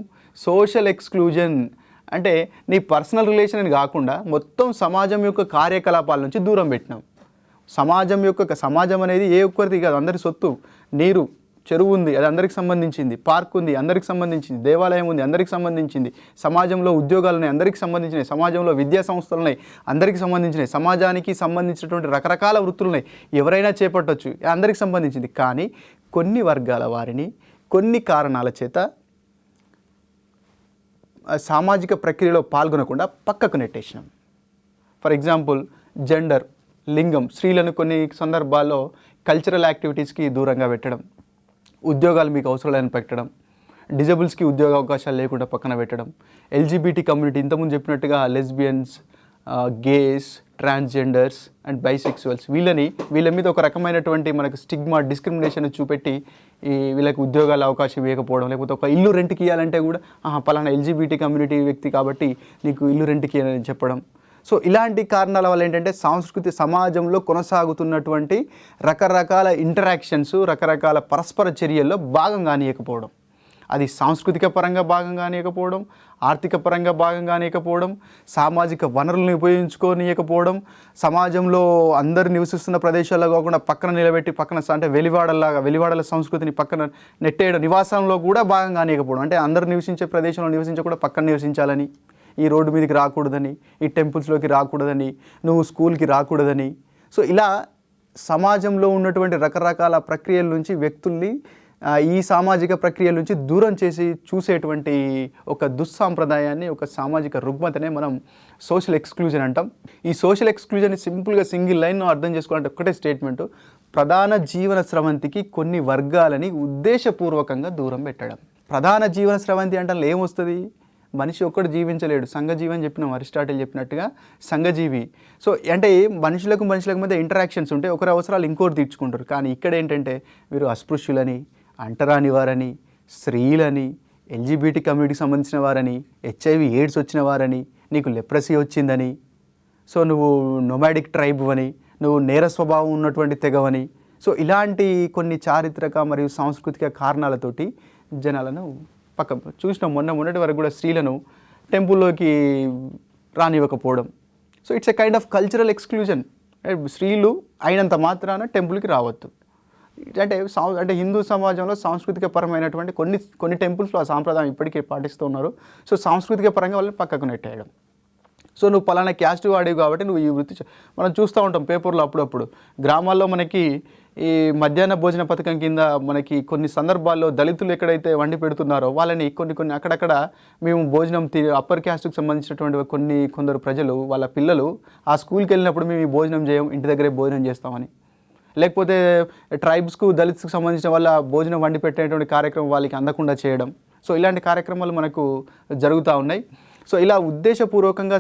సోషల్ ఎక్స్క్లూజన్ అంటే నీ పర్సనల్ రిలేషన్ అని కాకుండా మొత్తం సమాజం యొక్క కార్యకలాపాల నుంచి దూరం పెట్టినాం. సమాజం అనేది ఏ ఒక్కరిది కాదు, అందరి సొత్తు. నీరు, చెరువు ఉంది, అది అందరికి సంబంధించింది. పార్క్ ఉంది, అందరికి సంబంధించింది. దేవాలయం ఉంది, అందరికి సంబంధించింది. సమాజంలో ఉద్యోగాలు ఉన్నాయి, అందరికి సంబంధించినవి. సమాజంలో విద్యా సంస్థలు ఉన్నాయి, అందరికి సంబంధించినవి. సమాజానికి సంబంధించినటువంటి రకరకాల వృత్తులు ఉన్నాయి, ఎవరైనా చేపట్టవచ్చు, అందరికి సంబంధించింది. కానీ కొన్ని వర్గాల వారిని కొన్ని కారణాల చేత సామాజిక ప్రక్రియలో పాల్గొనకుండా పక్కకు నెట్టేసినాం. ఫర్ ఎగ్జాంపుల్ జెండర్, లింగం, స్త్రీలను కొన్ని సందర్భాల్లో కల్చరల్ యాక్టివిటీస్కి దూరంగా పెట్టడం, ఉద్యోగాలు మీకు అవసరం లేని పెట్టడం, డిజబుల్స్కి ఉద్యోగ అవకాశాలు లేకుండా పక్కన పెట్టడం, ఎల్జీబీటీ కమ్యూనిటీ ఇంతకుముందు చెప్పినట్టుగా lesbians, gays, transgenders and bisexuals వీళ్ళ మీద ఒక రకమైనటువంటి మనకు స్టిగ్మా, డిస్క్రిమినేషన్ చూపెట్టి వీళ్ళకి ఉద్యోగాల అవకాశం ఇవ్వకపోవడం, లేకపోతే ఒక ఇల్లు రెంట్కి ఇవ్వాలంటే కూడా పలానా ఎల్జీబీటీ కమ్యూనిటీ వ్యక్తి కాబట్టి నీకు ఇల్లు రెంట్కి ఇవ్వాలని చెప్పడం. సో ఇలాంటి కారణాల వల్ల ఏంటంటే సాంస్కృతిక సమాజంలో కొనసాగుతున్నటువంటి రకరకాల ఇంటరాక్షన్స్, రకరకాల పరస్పర చర్యల్లో భాగం కానియకపోవడం. అది సాంస్కృతిక పరంగా భాగం కానియకపోవడం, ఆర్థిక పరంగా భాగం కానియకపోవడం, సామాజిక వనరులను ఉపయోగించుకోనియకపోవడం, సమాజంలో అందరు నివసిస్తున్న ప్రదేశాల్లో కాకుండా పక్కన నిలబెట్టి పక్కన అంటే వెలివాడల సంస్కృతిని పక్కన నెట్టేయడం, నివాసంలో కూడా భాగం కానియకపోవడం. అంటే అందరు నివసించే ప్రదేశంలో నివసించకుండా పక్కన నివసించాలని, ఈ రోడ్డు మీదకి రాకూడదని, ఈ టెంపుల్స్లోకి రాకూడదని, నువ్వు స్కూల్కి రాకూడదని. సో ఇలా సమాజంలో ఉన్నటువంటి రకరకాల ప్రక్రియల నుంచి వ్యక్తుల్ని ఈ సామాజిక ప్రక్రియల నుంచి దూరం చేసి చూసేటువంటి ఒక దుస్సాంప్రదాయాన్ని, ఒక సామాజిక రుగ్మతనే మనం సోషల్ ఎక్స్క్లూజన్ అంటాం. ఈ సోషల్ ఎక్స్క్లూజన్ని సింపుల్గా సింగిల్ లైన్లో అర్థం చేసుకోవాలంటే ఒక్కటే స్టేట్మెంటు: ప్రధాన జీవన స్రవంతికి కొన్ని వర్గాలని ఉద్దేశపూర్వకంగా దూరం పెట్టడం. ప్రధాన జీవన స్రవంతి అంటే ఏమొస్తుంది? మనిషి ఒక్కడు జీవించలేడు, సంఘజీవి అని చెప్పినాం, అరిస్టాటిల్ చెప్పినట్టుగా సంఘజీవి. సో అంటే మనుషులకు మధ్య ఇంటరాక్షన్స్ ఉంటే ఒకరి అవసరాలు ఇంకోటి తీర్చుకుంటారు. కానీ ఇక్కడ ఏంటంటే వీరు అస్పృశ్యులని, అంటరాని వారని, స్త్రీలని, ఎల్జీబీటీ కమ్యూనిటీకి సంబంధించిన వారని, హెచ్ఐవి ఎయిడ్స్ వచ్చిన వారని, నీకు లెప్రసీ వచ్చిందని, సో నువ్వు నొమాడిక్ ట్రైబ్ అని, నువ్వు నేర స్వభావం ఉన్నటువంటి తెగవని. సో ఇలాంటి కొన్ని చారిత్రక మరియు సాంస్కృతిక కారణాలతోటి జనాలను చూసినాం. మొన్నటి వరకు కూడా స్త్రీలను టెంపుల్లోకి రానివ్వకపోవడం. So it's a kind of cultural exclusion. స్త్రీలు అయినంత మాత్రాన టెంపుల్కి రావద్దు. అంటే హిందూ సమాజంలో సాంస్కృతిక పరమైనటువంటి కొన్ని టెంపుల్స్లో ఆ సాంప్రదాయం ఇప్పటికీ పాటిస్తూ ఉన్నారు. సో సాంస్కృతిక పరంగా వాళ్ళని పక్కకు నెట్టేయడం. సో నువ్వు పలానా క్యాస్ట్ వాడివి కాబట్టి నువ్వు ఈ వృత్తి మనం చూస్తూ ఉంటాం పేపర్లో అప్పుడప్పుడు. గ్రామాల్లో మనకి ఈ మధ్యాహ్న భోజన పథకం కింద మనకి కొన్ని సందర్భాల్లో దళితులు ఎక్కడైతే వండి పెడుతున్నారో వాళ్ళని కొన్ని అక్కడక్కడ మేము భోజనం అప్పర్ క్యాస్ట్కి సంబంధించినటువంటి కొందరు ప్రజలు వాళ్ళ పిల్లలు ఆ స్కూల్కి వెళ్ళినప్పుడు మేము ఈ భోజనం చేయం, ఇంటి దగ్గరే భోజనం చేస్తామని, లేకపోతే ట్రైబ్స్కు దళిత్స్కి సంబంధించిన వాళ్ళ భోజనం వండి పెట్టేటువంటి కార్యక్రమం వాళ్ళకి అందకుండా చేయడం. సో ఇలాంటి కార్యక్రమాలు మనకు జరుగుతూ ఉన్నాయి. సో ఇలా ఉద్దేశపూర్వకంగా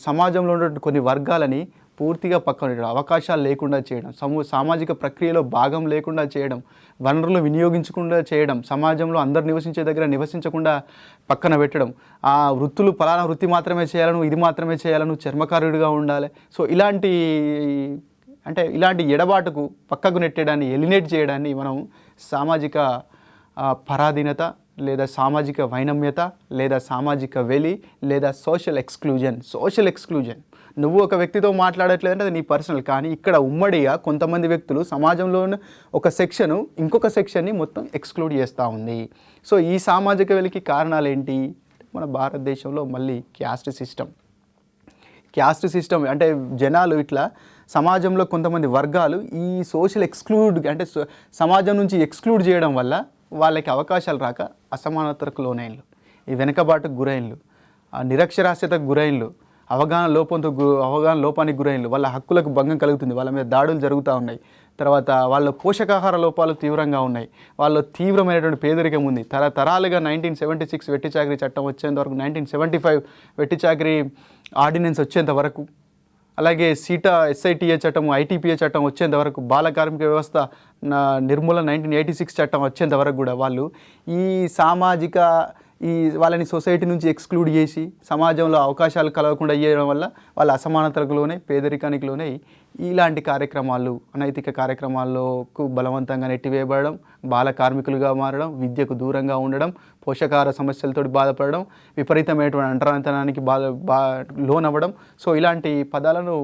సమాజంలో ఉన్నటువంటి కొన్ని వర్గాలని పూర్తిగా పక్కన పెట్టడం, అవకాశాలు లేకుండా చేయడం, సామాజిక ప్రక్రియలో భాగం లేకుండా చేయడం, వనరులు వినియోగించకుండా చేయడం, సమాజంలో అందరు నివసించే దగ్గర నివసించకుండా పక్కన పెట్టడం, ఆ వృత్తులు ఫలానా వృత్తి మాత్రమే చేయాలను, ఇది మాత్రమే చేయాలను, చర్మకారుడిగా ఉండాలి. సో ఇలాంటి ఎడబాటుకు పక్కకు నెట్టేయడాన్ని, ఎలినేట్ చేయడాన్ని మనం సామాజిక పరాధీనత లేదా సామాజిక వైనమ్యత లేదా సామాజిక వెలి లేదా సోషల్ ఎక్స్క్లూజన్. నువ్వు ఒక వ్యక్తితో మాట్లాడట్లేదంటే అది నీ పర్సనల్. కానీ ఇక్కడ ఉమ్మడిగా కొంతమంది వ్యక్తులు సమాజంలో ఒక సెక్షను ఇంకొక సెక్షన్ని మొత్తం ఎక్స్క్లూడ్ చేస్తూ ఉంది. సో ఈ సామాజిక వెలికి కారణాలు ఏంటి? మన భారతదేశంలో మళ్ళీ క్యాస్ట్ సిస్టమ్ అంటే జనాలు ఇట్లా సమాజంలో కొంతమంది వర్గాలు ఈ సోషల్ అంటే సమాజం నుంచి ఎక్స్క్లూడ్ చేయడం వల్ల వాళ్ళకి అవకాశాలు రాక అసమానతకు లోనైన్లు, ఈ వెనుకబాటుకు గురైన్లు, నిరక్షరాస్యతకు గురైన్లు, అవగాహన లోపానికి గురైన్లు, వాళ్ళ హక్కులకు భంగం కలుగుతుంది, వాళ్ళ మీద దాడులు జరుగుతూ ఉన్నాయి. తర్వాత వాళ్ళ పోషకాహార లోపాలు తీవ్రంగా ఉన్నాయి, వాళ్ళ తీవ్రమైనటువంటి పేదరికం ఉంది. తరాలుగా 1976 వెట్టి చాకరీ చట్టం వచ్చేంత వరకు, 1975 వెట్టి చాకరీ ఆర్డినెన్స్ వచ్చేంత వరకు, అలాగే SITA చట్టం, ITPA చట్టం వచ్చేంత వరకు, బాల కార్మిక వ్యవస్థ నిర్మూలన 1986 చట్టం వచ్చేంత వరకు కూడా వాళ్ళు వాళ్ళని సొసైటీ నుంచి ఎక్స్క్లూడ్ చేసి సమాజంలో అవకాశాలు కలగకుండా చేయడం వల్ల వాళ్ళ అసమానతలకు లోనే, పేదరికానికి లోనే ఇలాంటి కార్యక్రమాలు, అనైతిక కార్యక్రమాల్లోకి బలవంతంగా నెట్టివేయబడడం, బాల కార్మికులుగా మారడం, విద్యకు దూరంగా ఉండడం, పోషకాహార సమస్యలతో బాధపడడం, విపరీతమైనటువంటి అంటరానితనానికి లోనవ్వడం. సో ఇలాంటి పదాలను,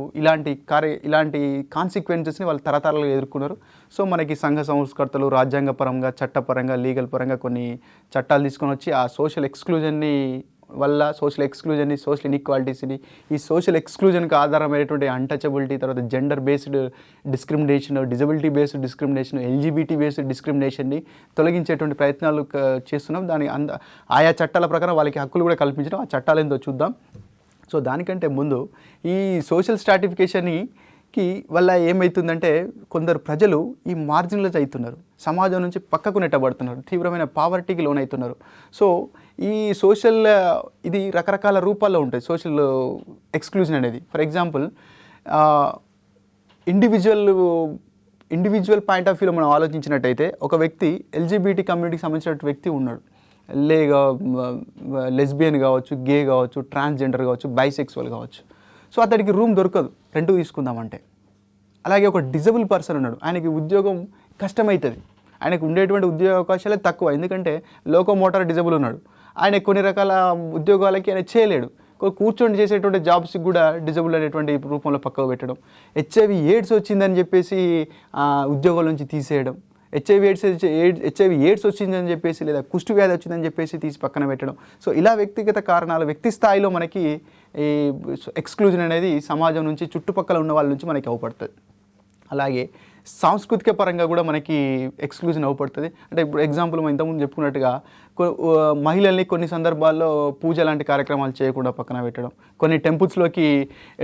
ఇలాంటి కాన్సిక్వెన్సెస్ని వాళ్ళు తరతరాలుగా ఎదుర్కొన్నారు. సో మనకి సంఘ సంస్కర్తలు రాజ్యాంగపరంగా, చట్టపరంగా, లీగల్ పరంగా కొన్ని చట్టాలు తీసుకొని వచ్చి ఆ సోషల్ ఎక్స్క్లూజన్ని, సోషల్ ఇన్ఈక్వాలిటీస్ని, ఈ సోషల్ ఎక్స్క్లూజన్కి ఆధారమైనటువంటి అన్టచబిలిటీ, తర్వాత gender based discrimination, disability based discrimination, LGBT based డిస్క్రిమినేషన్ని తొలగించేటువంటి ప్రయత్నాలు చేస్తున్నాం. ఆయా చట్టాల ప్రకారం వాళ్ళకి హక్కులు కూడా కల్పించడం. ఆ చట్టాలు ఏందో చూద్దాం. సో దానికంటే ముందు ఈ సోషల్ స్ట్రాటిఫికేషన్కి వల్ల ఏమవుతుందంటే కొందరు ప్రజలు ఈ మార్జినలైజ్ అవుతున్నారు, సమాజం నుంచి పక్కకు నెట్టబడుతున్నారు, తీవ్రమైన పావర్టీకి లోనవుతున్నారు. సో ఈ ఇది రకరకాల రూపాల్లో ఉంటాయి సోషల్ ఎక్స్క్లూజన్ అనేది. For example individual point of వ్యూలో మనం ఆలోచించినట్టయితే ఒక వ్యక్తి ఎల్జీబీటీ కమ్యూనిటీకి సంబంధించిన వ్యక్తి ఉన్నాడు, లెస్బియన్ కావచ్చు, గే కావచ్చు, ట్రాన్స్జెండర్ కావచ్చు, బైసెక్సువల్ కావచ్చు. సో అతడికి రూమ్ దొరకదు రెంట్కు తీసుకుందామంటే. అలాగే ఒక డిజబుల్ పర్సన్ ఉన్నాడు, ఆయనకి ఉద్యోగం కష్టమవుతుంది, ఆయనకు ఉండేటువంటి ఉద్యోగ అవకాశాలే తక్కువ, ఎందుకంటే లోకోమోటార్ డిజబుల్ ఉన్నాడు. ఆయన కొన్ని రకాల ఉద్యోగాలకి ఆయన చేయలేడు. కూర్చొని చేసేటువంటి జాబ్స్కి కూడా డిజబుల్ అనేటువంటి రూపంలో పక్కకు పెట్టడం, హెచ్ఐవి ఎయిడ్స్ వచ్చిందని చెప్పేసి ఉద్యోగాల నుంచి తీసేయడం, హెచ్ఐవి ఎయిడ్స్ వచ్చిందని చెప్పేసి లేదా కుష్టు వ్యాధి వచ్చిందని చెప్పేసి తీసి పక్కన పెట్టడం. సో ఇలా వ్యక్తిగత కారణాలు వ్యక్తి స్థాయిలో మనకి ఈ ఎక్స్క్లూజన్ అనేది సమాజం నుంచి చుట్టుపక్కల ఉన్న వాళ్ళ నుంచి మనకి అవపడుతుంది. అలాగే సాంస్కృతిక పరంగా కూడా మనకి ఎక్స్క్లూజన్ అవపడుతుంది. అంటే ఇప్పుడు ఎగ్జాంపుల్ మనం ఇంతకుముందు చెప్పుకున్నట్టుగా మహిళల్ని కొన్ని సందర్భాల్లో పూజ లాంటి కార్యక్రమాలు చేయకుండా పక్కన పెట్టడం, కొన్ని టెంపుల్స్లోకి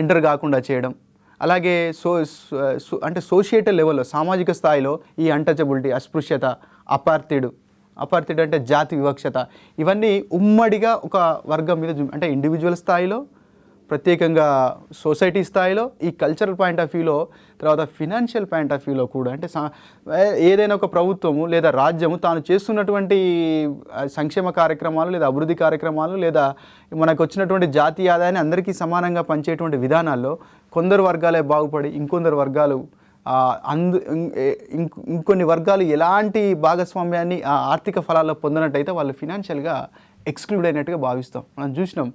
ఎంటర్ కాకుండా చేయడం. అలాగే అంటే సోషియేటల్ లెవెల్లో సామాజిక స్థాయిలో ఈ అన్టచబిలిటీ, అస్పృశ్యత, అపార్థిడ్ అంటే జాతి వివక్షత, ఇవన్నీ ఉమ్మడిగా ఒక వర్గం మీద అంటే ఇండివిజువల్ స్థాయిలో, ప్రత్యేకంగా సొసైటీ స్థాయిలో, ఈ కల్చరల్ పాయింట్ ఆఫ్ వ్యూలో, తర్వాత ఫినాన్షియల్ పాయింట్ ఆఫ్ వ్యూలో కూడా అంటే ఏదైనా ఒక ప్రభుత్వము లేదా రాజ్యము తాను చేస్తున్నటువంటి సంక్షేమ కార్యక్రమాలు లేదా అభివృద్ధి కార్యక్రమాలు లేదా మనకు వచ్చినటువంటి జాతీయ ఆదాయాన్ని అందరికీ సమానంగా పంచేటువంటి విధానాల్లో కొందరు వర్గాలే బాగుపడి ఇంకొందరు వర్గాలు ఇంకొన్ని వర్గాలు ఎలాంటి భాగస్వామ్యాన్ని ఆర్థిక ఫలాల్లో పొందినట్టయితే వాళ్ళు ఫినాన్షియల్గా ఎక్స్క్లూడ్ అయినట్టుగా భావిస్తాం. మనం చూసినాం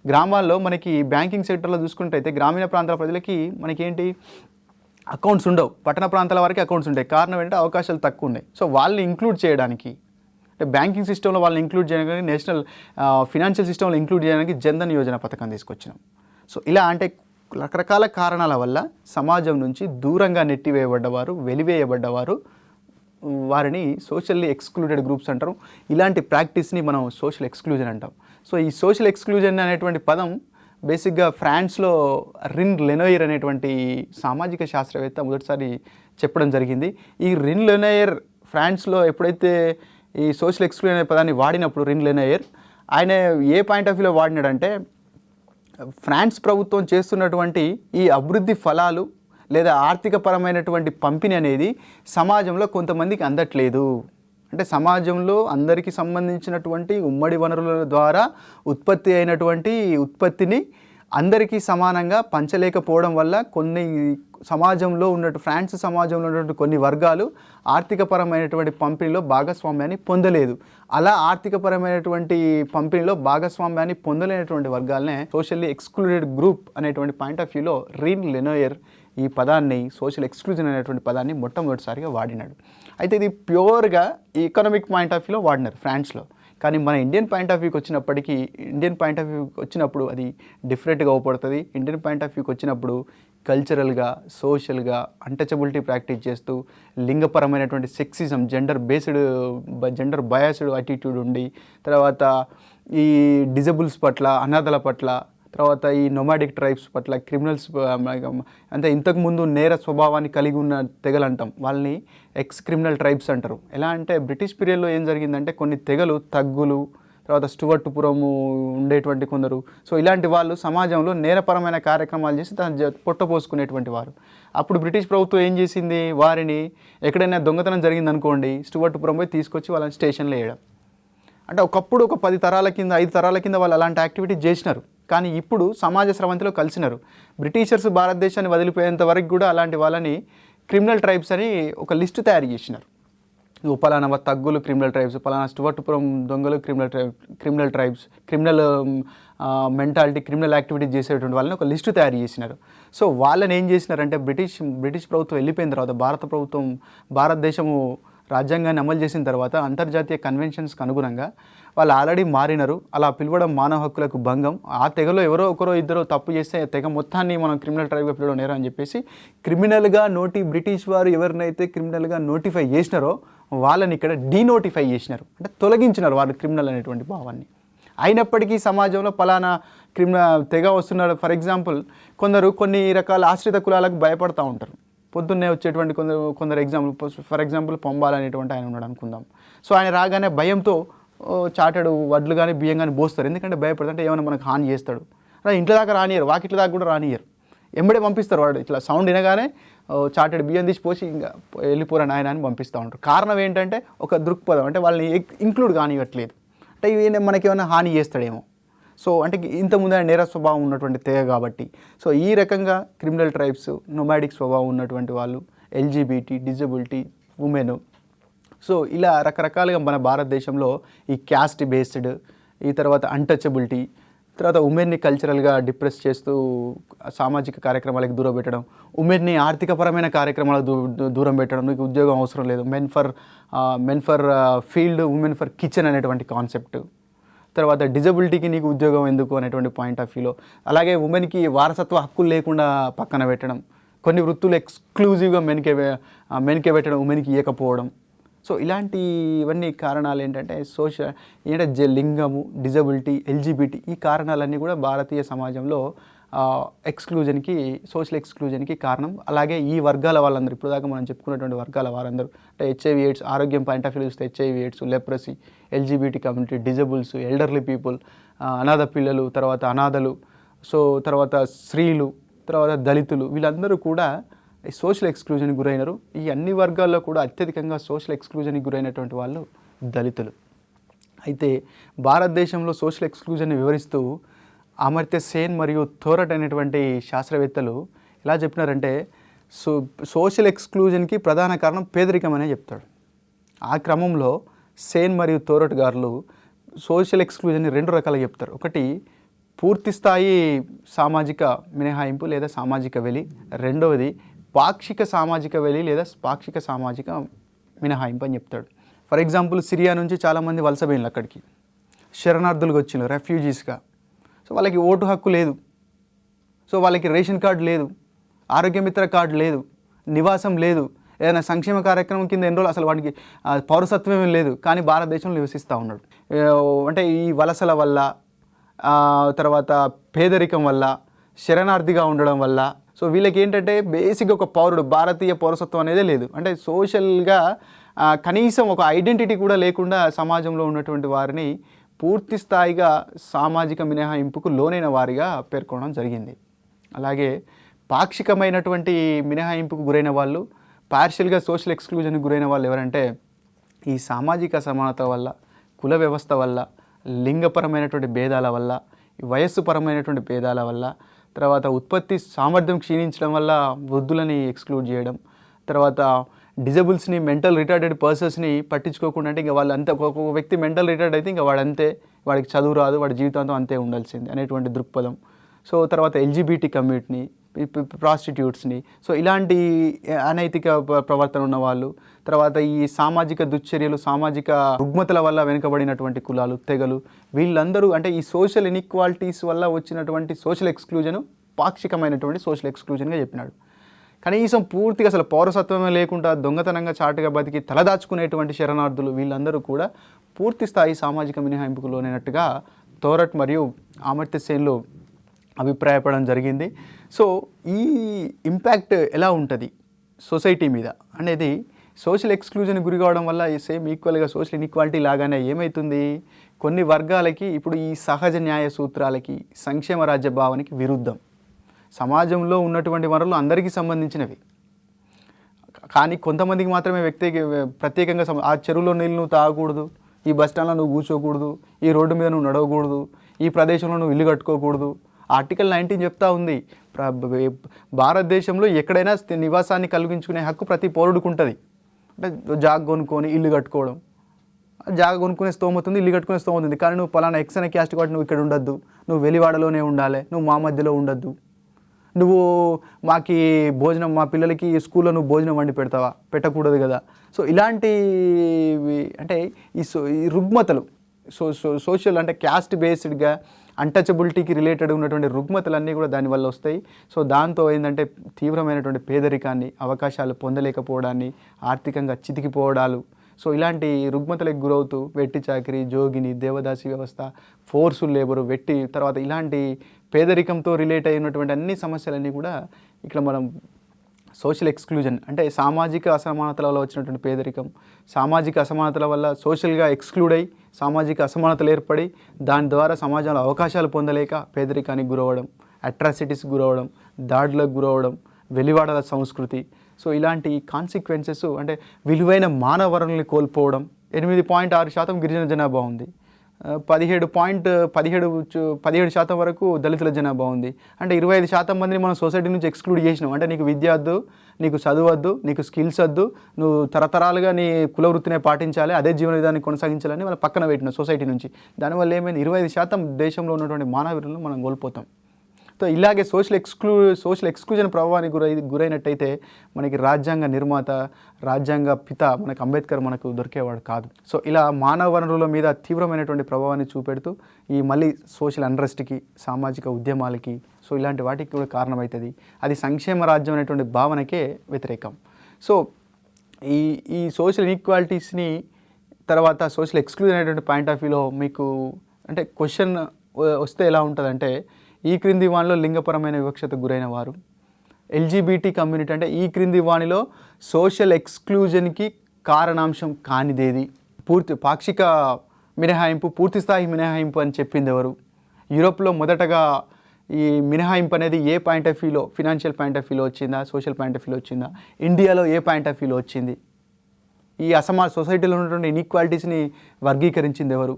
గ్రామాల్లో మనకి బ్యాంకింగ్ సెక్టర్లో చూసుకుంటే గ్రామీణ ప్రాంతాల ప్రజలకి మనకేంటి అకౌంట్స్ ఉండవు, పట్టణ ప్రాంతాల వరకు అకౌంట్స్ ఉంటాయి. కారణం ఏంటంటే అవకాశాలు తక్కువ ఉన్నాయి. సో వాళ్ళని ఇంక్లూడ్ చేయడానికి అంటే బ్యాంకింగ్ సిస్టంలో వాళ్ళని ఇంక్లూడ్ చేయడానికి, నేషనల్ ఫినాన్షియల్ సిస్టంలో ఇంక్లూడ్ చేయడానికి జన్ధన్ యోజన పథకం తీసుకొచ్చినాం. సో ఇలా అంటే రకరకాల కారణాల వల్ల సమాజం నుంచి దూరంగా నెట్టివేయబడ్డవారు, వెలివేయబడ్డవారు, వారిని సోషల్లీ ఎక్స్క్లూడెడ్ గ్రూప్స్ అంటారు. ఇలాంటి ప్రాక్టీస్ని మనం సోషల్ ఎక్స్క్లూజన్ అంటాం. సో ఈ సోషల్ ఎక్స్క్లూజన్ అనేటువంటి పదం బేసిక్గా ఫ్రాన్స్లో రిన్ లెనోయిర్ అనేటువంటి సామాజిక శాస్త్రవేత్త మొదటిసారి చెప్పడం జరిగింది. ఈ రిన్ లెనోయిర్ ఫ్రాన్స్లో ఎప్పుడైతే ఈ సోషల్ ఎక్స్క్లూజన్ అనే పదాన్ని వాడినప్పుడు రిన్ లెనోయిర్ ఆయన ఏ పాయింట్ ఆఫ్ వ్యూలో వాడినాడంటే, ఫ్రాన్స్ ప్రభుత్వం చేస్తున్నటువంటి ఈ అభివృద్ధి ఫలాలు లేదా ఆర్థికపరమైనటువంటి పంపిణీ అనేది సమాజంలో కొంతమందికి అందట్లేదు. అంటే సమాజంలో అందరికీ సంబంధించినటువంటి ఉమ్మడి వనరుల ద్వారా ఉత్పత్తి అయినటువంటి ఉత్పత్తిని అందరికీ సమానంగా పంచలేకపోవడం వల్ల కొన్ని సమాజంలో ఫ్రాన్స్ సమాజంలో ఉన్నటువంటి కొన్ని వర్గాలు ఆర్థికపరమైనటువంటి పంపిణీలో భాగస్వామ్యాన్ని పొందలేదు. అలా ఆర్థికపరమైనటువంటి పంపిణీలో భాగస్వామ్యాన్ని పొందలేనటువంటి వర్గాలనే సోషల్లీ ఎక్స్క్లూడెడ్ గ్రూప్ అనేటువంటి పాయింట్ ఆఫ్ వ్యూలో రిన్ లెనోయిర్ ఈ పదాన్ని సోషల్ ఎక్స్క్లూజన్ అనేటువంటి పదాన్ని మొట్టమొదటిసారిగా వాడినాడు. అయితే ఇది ప్యూర్గా ఎకనామిక్ పాయింట్ ఆఫ్ వ్యూలో వాడినారు ఫ్రాన్స్లో. కానీ మన ఇండియన్ పాయింట్ ఆఫ్ వ్యూకి వచ్చినప్పుడు అది డిఫరెంట్గా అవపడుతుంది. ఇండియన్ పాయింట్ ఆఫ్ వ్యూకి వచ్చినప్పుడు కల్చరల్గా, సోషల్గా అన్టచబిలిటీ ప్రాక్టీస్ చేస్తూ లింగపరమైనటువంటి సెక్సిజం, జెండర్ బయాస్డ్ యాటిట్యూడ్ ఉండి, తర్వాత ఈ డిజబుల్స్ పట్ల, అనాథల పట్ల, తర్వాత ఈ నొమాడిక్ ట్రైబ్స్ పట్ల, క్రిమినల్స్ అంటే ఇంతకుముందు నేర స్వభావాన్ని కలిగి ఉన్న తెగలు అంటాం, వాళ్ళని ఎక్స్ క్రిమినల్ ట్రైబ్స్ అంటారు. ఎలా అంటే బ్రిటిష్ పీరియడ్లో ఏం జరిగిందంటే కొన్ని తెగలు, తగ్గులు, తర్వాత స్టువర్ట్పురము ఉండేటువంటి కొందరు, సో ఇలాంటి వాళ్ళు సమాజంలో నేరపరమైన కార్యక్రమాలు చేసి తన పొట్టపోసుకునేటువంటి వారు. అప్పుడు బ్రిటిష్ ప్రభుత్వం ఏం చేసింది, వారిని ఎక్కడైనా దొంగతనం జరిగిందనుకోండి స్టువర్ట్పురం పోయి తీసుకొచ్చి వాళ్ళని స్టేషన్లో వేయడం. అంటే ఒకప్పుడు ఒక 10 తరాల కింద 5 తరాల కింద వాళ్ళు అలాంటి యాక్టివిటీ చేసినారు. కానీ ఇప్పుడు సమాజ స్రవంతిలో కలిసినారు. బ్రిటిషర్స్ భారతదేశాన్ని వదిలిపోయేంత వరకు కూడా అలాంటి వాళ్ళని క్రిమినల్ ట్రైబ్స్ అని ఒక లిస్టు తయారు చేసినారు. పలానా తగ్గులు క్రిమినల్ ట్రైబ్స్, పలానా స్టువర్ట్పురం దొంగలు criminal tribes, criminal mentality, criminal activities చేసేటువంటి వాళ్ళని ఒక లిస్టు తయారు చేసినారు. సో వాళ్ళని ఏం చేసినారంటే బ్రిటిష్ ప్రభుత్వం వెళ్ళిపోయిన తర్వాత భారతదేశము రాజ్యాంగాన్ని అమలు చేసిన తర్వాత అంతర్జాతీయ కన్వెన్షన్స్కి అనుగుణంగా వాళ్ళు ఆల్రెడీ మారినారు. అలా పిలవడం మానవ హక్కులకు భంగం. ఆ తెగలో ఎవరో ఒకరో ఇద్దరు తప్పు చేస్తే తెగ మొత్తాన్ని మనం క్రిమినల్ ట్రైబ్గా పిలవడం నేరం అని చెప్పేసి క్రిమినల్గా బ్రిటిష్ వారు ఎవరినైతే క్రిమినల్గా నోటిఫై చేసినారో వాళ్ళని ఇక్కడ డీనోటిఫై చేసినారు, అంటే తొలగించినారు వారు క్రిమినల్ అనేటువంటి భావాన్ని. అయినప్పటికీ సమాజంలో పలానా తెగ వస్తున్నారు. ఫర్ ఎగ్జాంపుల్ కొన్ని రకాల ఆశ్రిత కులాలకు భయపడుతూ ఉంటారు. పొద్దున్నే వచ్చేటువంటి ఫర్ ఎగ్జాంపుల్ పొంబాల్ అనేటువంటి ఆయన ఉన్నాడు అనుకుందాం. సో ఆయన రాగానే భయంతో చాటడు వడ్లు కానీ బియ్యం కానీ పోస్తారు. ఎందుకంటే భయపడుతుంటే ఏమైనా మనకు హాని చేస్తాడు. అలా ఇంట్లో దాకా రానియరు, వాకిట్ల దాకా కూడా రానియరు, ఎంబడే పంపిస్తారు. వాడు ఇట్లా సౌండ్ వినగానే చాటెడ్ బియ్యం తీసిపోసి ఇంకా వెళ్ళిపోరా నాయన అని పంపిస్తూ ఉంటారు. కారణం ఏంటంటే ఒక దృక్పథం, అంటే వాళ్ళని ఇంక్లూడ్ కానివ్వట్లేదు, అంటే ఇవి మనకేమైనా హాని చేస్తాడేమో. సో అంటే ఇంతకుముందు నేర స్వభావం ఉన్నటువంటి తెగ కాబట్టి. సో ఈ రకంగా క్రిమినల్ ట్రైబ్స్, నొమాడిక్ స్వభావం ఉన్నటువంటి వాళ్ళు, ఎల్జీబీటీ, డిజబిలిటీ, ఉమెన్, సో ఇలా రకరకాలుగా మన భారతదేశంలో ఈ క్యాస్ట్ బేస్డ్, ఈ తర్వాత అన్టచబిలిటీ, తర్వాత ఉమెన్ని కల్చరల్గా డిప్రెస్ చేస్తూ సామాజిక కార్యక్రమాలకు దూరం పెట్టడం, ఉమెన్ని ఆర్థికపరమైన కార్యక్రమాలకు దూరం పెట్టడం, నీకు ఉద్యోగం అవసరం లేదు, men for field, women for kitchen అనేటువంటి కాన్సెప్ట్, తర్వాత డిజబిలిటీకి నీకు ఉద్యోగం ఎందుకు అనేటువంటి పాయింట్ ఆఫ్ వ్యూలో, అలాగే ఉమెన్కి వారసత్వ హక్కులు లేకుండా పక్కన పెట్టడం, కొన్ని వృత్తులు ఎక్స్క్లూజివ్గా మెన్కే పెట్టడం, ఉమెన్కి ఇవ్వకపోవడం. సో ఇలాంటివన్నీ కారణాలు ఏంటంటే లింగము, డిజబిలిటీ, ఎల్జిబిటీ, ఈ కారణాలన్నీ కూడా భారతీయ సమాజంలో సోషల్ ఎక్స్క్లూజన్కి కారణం. అలాగే ఈ వర్గాల వాళ్ళందరూ, ఇప్పుడు దాకా మనం చెప్పుకున్నటువంటి వర్గాల వారందరూ, అంటే హెచ్ఐవి ఎయిడ్స్, ఆరోగ్యం పాయింట్ ఆఫ్ వ్యూ చూస్తే HIV AIDS, leprosy, LGBT community, decibels, elderly people, అనాథ పిల్లలు, తర్వాత అనాథలు, సో తర్వాత స్త్రీలు, తర్వాత దళితులు, వీళ్ళందరూ కూడా సోషల్ ఎక్స్క్లూజన్కి గురైనారు. ఈ అన్ని వర్గాల్లో కూడా అత్యధికంగా సోషల్ ఎక్స్క్లూజన్కి గురైనటువంటి వాళ్ళు దళితులు. అయితే భారతదేశంలో సోషల్ ఎక్స్క్లూజన్ని వివరిస్తూ అమర్త్య సేన్ మరియు థోరట్ అనేటువంటి శాస్త్రవేత్తలు ఎలా చెప్పినారంటే, సోషల్ ఎక్స్క్లూజన్కి ప్రధాన కారణం పేదరికం అనే చెప్తాడు. ఆ క్రమంలో సేన్ మరియు థోరట్ గారు సోషల్ ఎక్స్క్లూజన్ని రెండు రకాలుగా చెప్తారు. ఒకటి పూర్తి స్థాయి సామాజిక మినహాయింపు లేదా సామాజిక వెలి, రెండవది పాక్షిక సామాజిక వెలి లేదా పాక్షిక సామాజిక మినహాయింపు అని చెప్తాడు. ఫర్ ఎగ్జాంపుల్, సిరియా నుంచి చాలామంది వలసపోయినారు, అక్కడికి శరణార్థులుగా వచ్చినారు రెఫ్యూజీస్గా. సో వాళ్ళకి ఓటు హక్కు లేదు, సో వాళ్ళకి రేషన్ కార్డు లేదు, ఆరోగ్య మిత్ర కార్డు లేదు, నివాసం లేదు, ఏదైనా సంక్షేమ కార్యక్రమం కింద ఎన్ని రోజులు అసలు వాడికి పౌరసత్వం లేదు, కానీ భారతదేశంలో నివసిస్తూ ఉన్నాడు. అంటే ఈ వలసల వల్ల, తర్వాత పేదరికం వల్ల, శరణార్థిగా ఉండడం వల్ల, సో వీళ్ళకి ఏంటంటే బేసిక్గా ఒక పౌరుడు, భారతీయ పౌరసత్వం అనేదే లేదు. అంటే సోషల్గా కనీసం ఒక ఐడెంటిటీ కూడా లేకుండా సమాజంలో ఉన్నటువంటి వారిని పూర్తి స్థాయిగా సామాజిక మినహాయింపుకు లోనైన వారిగా పేర్కొనడం జరిగింది. అలాగే పాక్షికమైనటువంటి మినహాయింపుకు గురైన వాళ్ళు, పార్షియల్గా సోషల్ ఎక్స్క్లూజన్కి గురైన వాళ్ళు ఎవరంటే, ఈ సామాజిక అసమానత వల్ల, కుల వ్యవస్థ వల్ల, లింగపరమైనటువంటి భేదాల వల్ల, వయస్సుపరమైనటువంటి భేదాల వల్ల, తర్వాత ఉత్పత్తి సామర్థ్యం క్షీణించడం వల్ల వృద్ధులని ఎక్స్క్లూడ్ చేయడం, తర్వాత డిజబుల్స్ని, మెంటల్ రిటార్డెడ్ పర్సన్స్ని పట్టించుకోకుండా, అంటే ఇంకా వాళ్ళు అంతే, ఒక వ్యక్తి మెంటల్ రిటార్డ్ అయితే ఇంకా వాడంతే, వాడికి చదువు రాదు, వాడి జీవితాంతం అంతే ఉండాల్సింది అనేటువంటి దృక్పథం. సో తర్వాత ఎల్జిబిటీ కమ్యూనిటీని, ప్రాస్టిట్యూట్స్ని, సో ఇలాంటి అనైతిక ప్రవర్తన ఉన్న వాళ్ళు, తర్వాత ఈ సామాజిక దుశ్చర్యలు, సామాజిక రుగ్మతల వల్ల వెనుకబడినటువంటి కులాలు, తెగలు, వీళ్ళందరూ అంటే ఈ సోషల్ ఇన్ఈక్వాలిటీస్ వల్ల వచ్చినటువంటి సోషల్ ఎక్స్క్లూజన్ పాక్షికమైనటువంటి సోషల్ ఎక్స్క్లూజన్గా చెప్పినాడు. కనీసం పూర్తిగా అసలు పౌరసత్వమే లేకుండా దొంగతనంగా చాటుగా బతికి తలదాచుకునేటువంటి శరణార్థులు, వీళ్ళందరూ కూడా పూర్తి స్థాయి సామాజిక మినహాయింపుకు లోనైనట్టుగా థోరట్ మరియు అమర్త్య సేన్లు అభిప్రాయపడడం జరిగింది. సో ఈ ఇంపాక్ట్ ఎలా ఉంటుంది సొసైటీ మీద అనేది, సోషల్ ఎక్స్క్లూజన్ గురి కావడం వల్ల సేమ్ ఈక్వల్గా సోషల్ ఇన్ఈక్వాలిటీ లాగానే ఏమవుతుంది, కొన్ని వర్గాలకి ఇప్పుడు ఈ సహజ న్యాయ సూత్రాలకి, సంక్షేమ రాజ్య భావానికి విరుద్ధం. సమాజంలో ఉన్నటువంటి వనరులు అందరికీ సంబంధించినవి, కానీ కొంతమందికి మాత్రమే ప్రత్యేకంగా ఆ చెరువులో నీళ్ళు నువ్వు తాగకూడదు, ఈ బస్టాండ్లో నువ్వు కూర్చోకూడదు, ఈ రోడ్డు మీద నువ్వు నడవకూడదు, ఈ ప్రదేశంలో నువ్వు ఇల్లు కట్టుకోకూడదు. ఆర్టికల్ 19 చెప్తా ఉంది, భారతదేశంలో ఎక్కడైనా నివాసాన్ని కలిగించుకునే హక్కు ప్రతి పౌరుడికి ఉంటుంది. అంటే జాగ కొనుక్కొని ఇల్లు కట్టుకోవడం, జాగ కొనుక్కునే స్తోమత ఉంది, ఇల్లు కట్టుకునే స్తోమత ఉంది, కానీ నువ్వు పలానా ఎక్స్ అనే క్యాస్ట్ కాబట్టి నువ్వు ఇక్కడ ఉండొద్దు, నువ్వు వెలివాడలోనే ఉండాలి, నువ్వు మా మధ్యలో ఉండొద్దు, నువ్వు మాకి భోజనం, మా పిల్లలకి స్కూల్లో నువ్వు భోజనం వండి పెడతావా, పెట్టకూడదు కదా. సో ఇలాంటి అంటే ఈ రుగ్మతలు, సోషల్ అంటే క్యాస్ట్ బేస్డ్గా అన్టచబిలిటీకి రిలేటెడ్ ఉన్నటువంటి రుగ్మతలన్నీ కూడా దానివల్ల వస్తాయి. సో దాంతో ఏంటంటే తీవ్రమైనటువంటి పేదరికాన్ని, అవకాశాలు పొందలేకపోవడాన్ని, ఆర్థికంగా చితికిపోవడాలు, సో ఇలాంటి రుగ్మతలకు గురవుతూ వెట్టి చాకిరి, జోగిని, దేవదాసి వ్యవస్థ, ఫోర్సుల్ లేబరు, తర్వాత ఇలాంటి పేదరికంతో రిలేట్ అయినటువంటి అన్ని సమస్యలన్నీ కూడా ఇక్కడ మనం సోషల్ ఎక్స్క్లూజన్ అంటే సామాజిక అసమానతల వల్ల వచ్చినటువంటి పేదరికం, సామాజిక అసమానతల వల్ల సోషల్గా ఎక్స్క్లూడ్ అయ్యి సామాజిక అసమానతలు ఏర్పడి దాని ద్వారా సమాజంలో అవకాశాలు పొందలేక పేదరికానికి గురవడం, అట్రాసిటీస్ గురవడం, దాడులకు గురవడం, వెలివాడల సంస్కృతి, సో ఇలాంటి కాన్సిక్వెన్సెస్ అంటే విలువైన మానవ వనరుల్ని కోల్పోవడం. 8.6% గిరిజన జనాభా ఉంది, 17% వరకు దళితుల జనాభా ఉంది. అంటే 25% మందిని మనం సొసైటీ నుంచి ఎక్స్క్లూడ్ చేసినాం. అంటే నీకు విద్య వద్దు, నీకు చదవద్దు, నీకు స్కిల్స్ వద్దు, నువ్వు తరతరాలుగా నీ కుల వృత్తినే పాటించాలి, అదే జీవన విధాన్ని కొనసాగించాలని వాళ్ళ పక్కన పెట్టిన సొసైటీ నుంచి. దానివల్ల ఏమైంది, 25% దేశంలో ఉన్నటువంటి మానవ వనరులను మనం కోల్పోతాం. సో ఇలాగే సోషల్ ఎక్స్క్లూజన్ ప్రభావానికి గురైనట్టయితే మనకి రాజ్యాంగ నిర్మాత, రాజ్యాంగ పిత మనకు అంబేద్కర్ మనకు దొరికేవాడు కాదు. సో ఇలా మానవ వనరుల మీద తీవ్రమైనటువంటి ప్రభావాన్ని చూపెడుతూ ఈ మళ్ళీ సోషల్ అన్రెస్ట్కి, సామాజిక ఉద్యమాలకి, సో ఇలాంటి వాటికి కూడా కారణమవుతుంది. అది సంక్షేమ రాజ్యం అనేటువంటి భావనకే వ్యతిరేకం. సో ఈ సోషల్ ఇన్ఈక్వాలిటీస్ని తర్వాత సోషల్ ఎక్స్క్లూజన్ అనేటువంటి పాయింట్ ఆఫ్ వ్యూలో మీకు అంటే క్వశ్చన్ వస్తే ఎలా ఉంటుందంటే, ఈ క్రింది వానిలో లింగపరమైన వివక్షతకు గురైన వారు, ఎల్జీబీటీ కమ్యూనిటీ అంటే ఈ క్రింది వానిలో సోషల్ ఎక్స్క్లూజన్కి కారణాంశం కానిదేది, పాక్షిక మినహాయింపు, పూర్తిస్థాయి మినహాయింపు అని చెప్పింది ఎవరు, యూరోప్లో మొదటగా ఈ మినహాయింపు అనేది ఏ పాయింట్ ఆఫ్ వ్యూలో, ఫినాన్షియల్ పాయింట్ ఆఫ్ వ్యూలో వచ్చిందా, సోషల్ పాయింట్ ఆఫ్ వ్యూలో వచ్చిందా, ఇండియాలో ఏ పాయింట్ ఆఫ్ వ్యూలో వచ్చింది, ఈ సొసైటీలో ఉన్నటువంటి ఇన్ఈక్వాలిటీస్ని వర్గీకరించింది ఎవరు,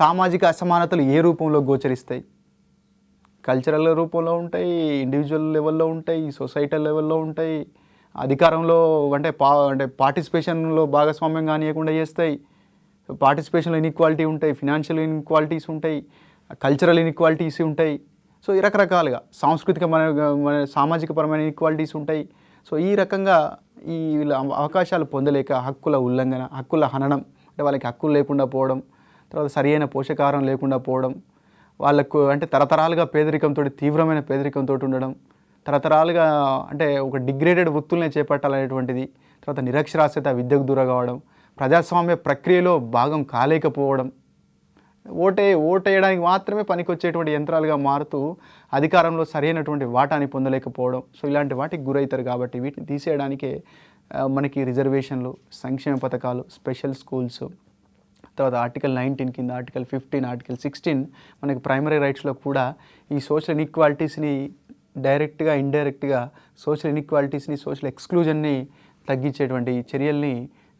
సామాజిక అసమానతలు ఏ రూపంలో గోచరిస్తాయి, కల్చరల్ రూపంలో ఉంటాయి, ఇండివిజువల్ లెవెల్లో ఉంటాయి, సొసైటల్ లెవెల్లో ఉంటాయి, అధికారంలో అంటే పార్టిసిపేషన్లో భాగస్వామ్యం కానియకుండా చేస్తాయి, పార్టిసిపేషన్లో ఇన్ఈక్వాలిటీ ఉంటాయి, ఫినాన్షియల్ ఇన్ఈక్వాలిటీస్ ఉంటాయి, కల్చరల్ ఇన్ఈక్వాలిటీస్ ఉంటాయి. సో ఈ రకరకాలుగా సాంస్కృతిక సామాజిక పరమైన ఇన్ఈక్వాలిటీస్ ఉంటాయి. సో ఈ రకంగా ఈ అవకాశాలు పొందలేక హక్కుల ఉల్లంఘన, హక్కుల హననం, అంటే వాళ్ళకి హక్కులు లేకుండా పోవడం, తర్వాత సరియైన పోషకాహారం లేకుండా పోవడం, వాళ్ళకు అంటే తరతరాలుగా పేదరికంతో, తీవ్రమైన పేదరికంతో ఉండడం, తరతరాలుగా అంటే ఒక డిగ్రేడెడ్ వృత్తులనే చేపట్టాలనేటువంటిది, తర్వాత నిరక్షరాస్యత, విద్యకు దూరం కావడం, ప్రజాస్వామ్య ప్రక్రియలో భాగం కాలేకపోవడం, ఓటేయడానికి మాత్రమే పనికొచ్చేటువంటి యంత్రాలుగా మారుతూ అధికారంలో సరైనటువంటి వాటాని పొందలేకపోవడం. సో ఇలాంటి వాటికి గురవుతారు. కాబట్టి వీటిని తీసేయడానికే మనకి రిజర్వేషన్లు, సంక్షేమ పథకాలు, స్పెషల్ స్కూల్స్, తర్వాత ఆర్టికల్ 19 కింద ఆర్టికల్ 15, ఆర్టికల్ 16 మనకి ప్రైమరీ రైట్స్లో కూడా ఈ సోషల్ ఇన్ఈక్వాలిటీస్ని డైరెక్ట్గా, ఇండైరెక్ట్గా సోషల్ ఇన్ఈక్వాలిటీస్ని, సోషల్ ఎక్స్క్లూజన్ని తగ్గించేటువంటి చర్యల్ని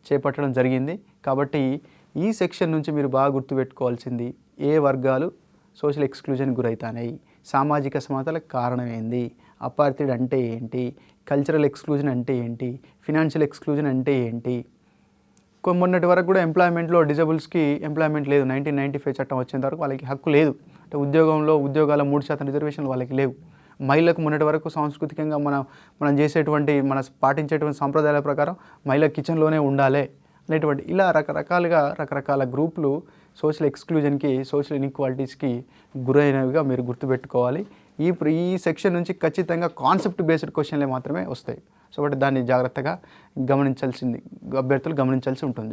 చేపట్టడం జరిగింది. కాబట్టి ఈ సెక్షన్ నుంచి మీరు బాగా గుర్తుపెట్టుకోవాల్సింది, ఏ వర్గాలు సోషల్ ఎక్స్క్లూజన్ గురవుతాయి, సామాజిక సమానతలకు కారణం ఏంది, అపార్థిడ్ అంటే ఏంటి, కల్చరల్ ఎక్స్క్లూజన్ అంటే ఏంటి, ఫినాన్షియల్ ఎక్స్క్లూజన్ అంటే ఏంటి. మొన్నటి వరకు కూడా ఎంప్లాయ్మెంట్లో డిజబుల్స్కి ఎంప్లాయ్మెంట్ లేదు. 1995 చట్టం వచ్చేంత వరకు వాళ్ళకి హక్కు లేదు. అంటే ఉద్యోగాల 3% రిజర్వేషన్లు వాళ్ళకి లేవు. మహిళలకు మొన్నటి వరకు సాంస్కృతికంగా మనం చేసేటువంటి, పాటించేటువంటి సాంప్రదాయాల ప్రకారం మహిళ కిచెన్లోనే ఉండాలి అనేటువంటి, ఇలా రకరకాల గ్రూపులు సోషల్ ఎక్స్క్లూజన్కి, సోషల్ ఇన్ఈక్వాలిటీస్కి గురైనవిగా మీరు గుర్తుపెట్టుకోవాలి. ఈ సెక్షన్ నుంచి ఖచ్చితంగా కాన్సెప్ట్ బేస్డ్ క్వశ్చన్లే మాత్రమే వస్తాయి. సో దాన్ని జాగ్రత్తగా అభ్యర్థులు గమనించాల్సి ఉంటుంది.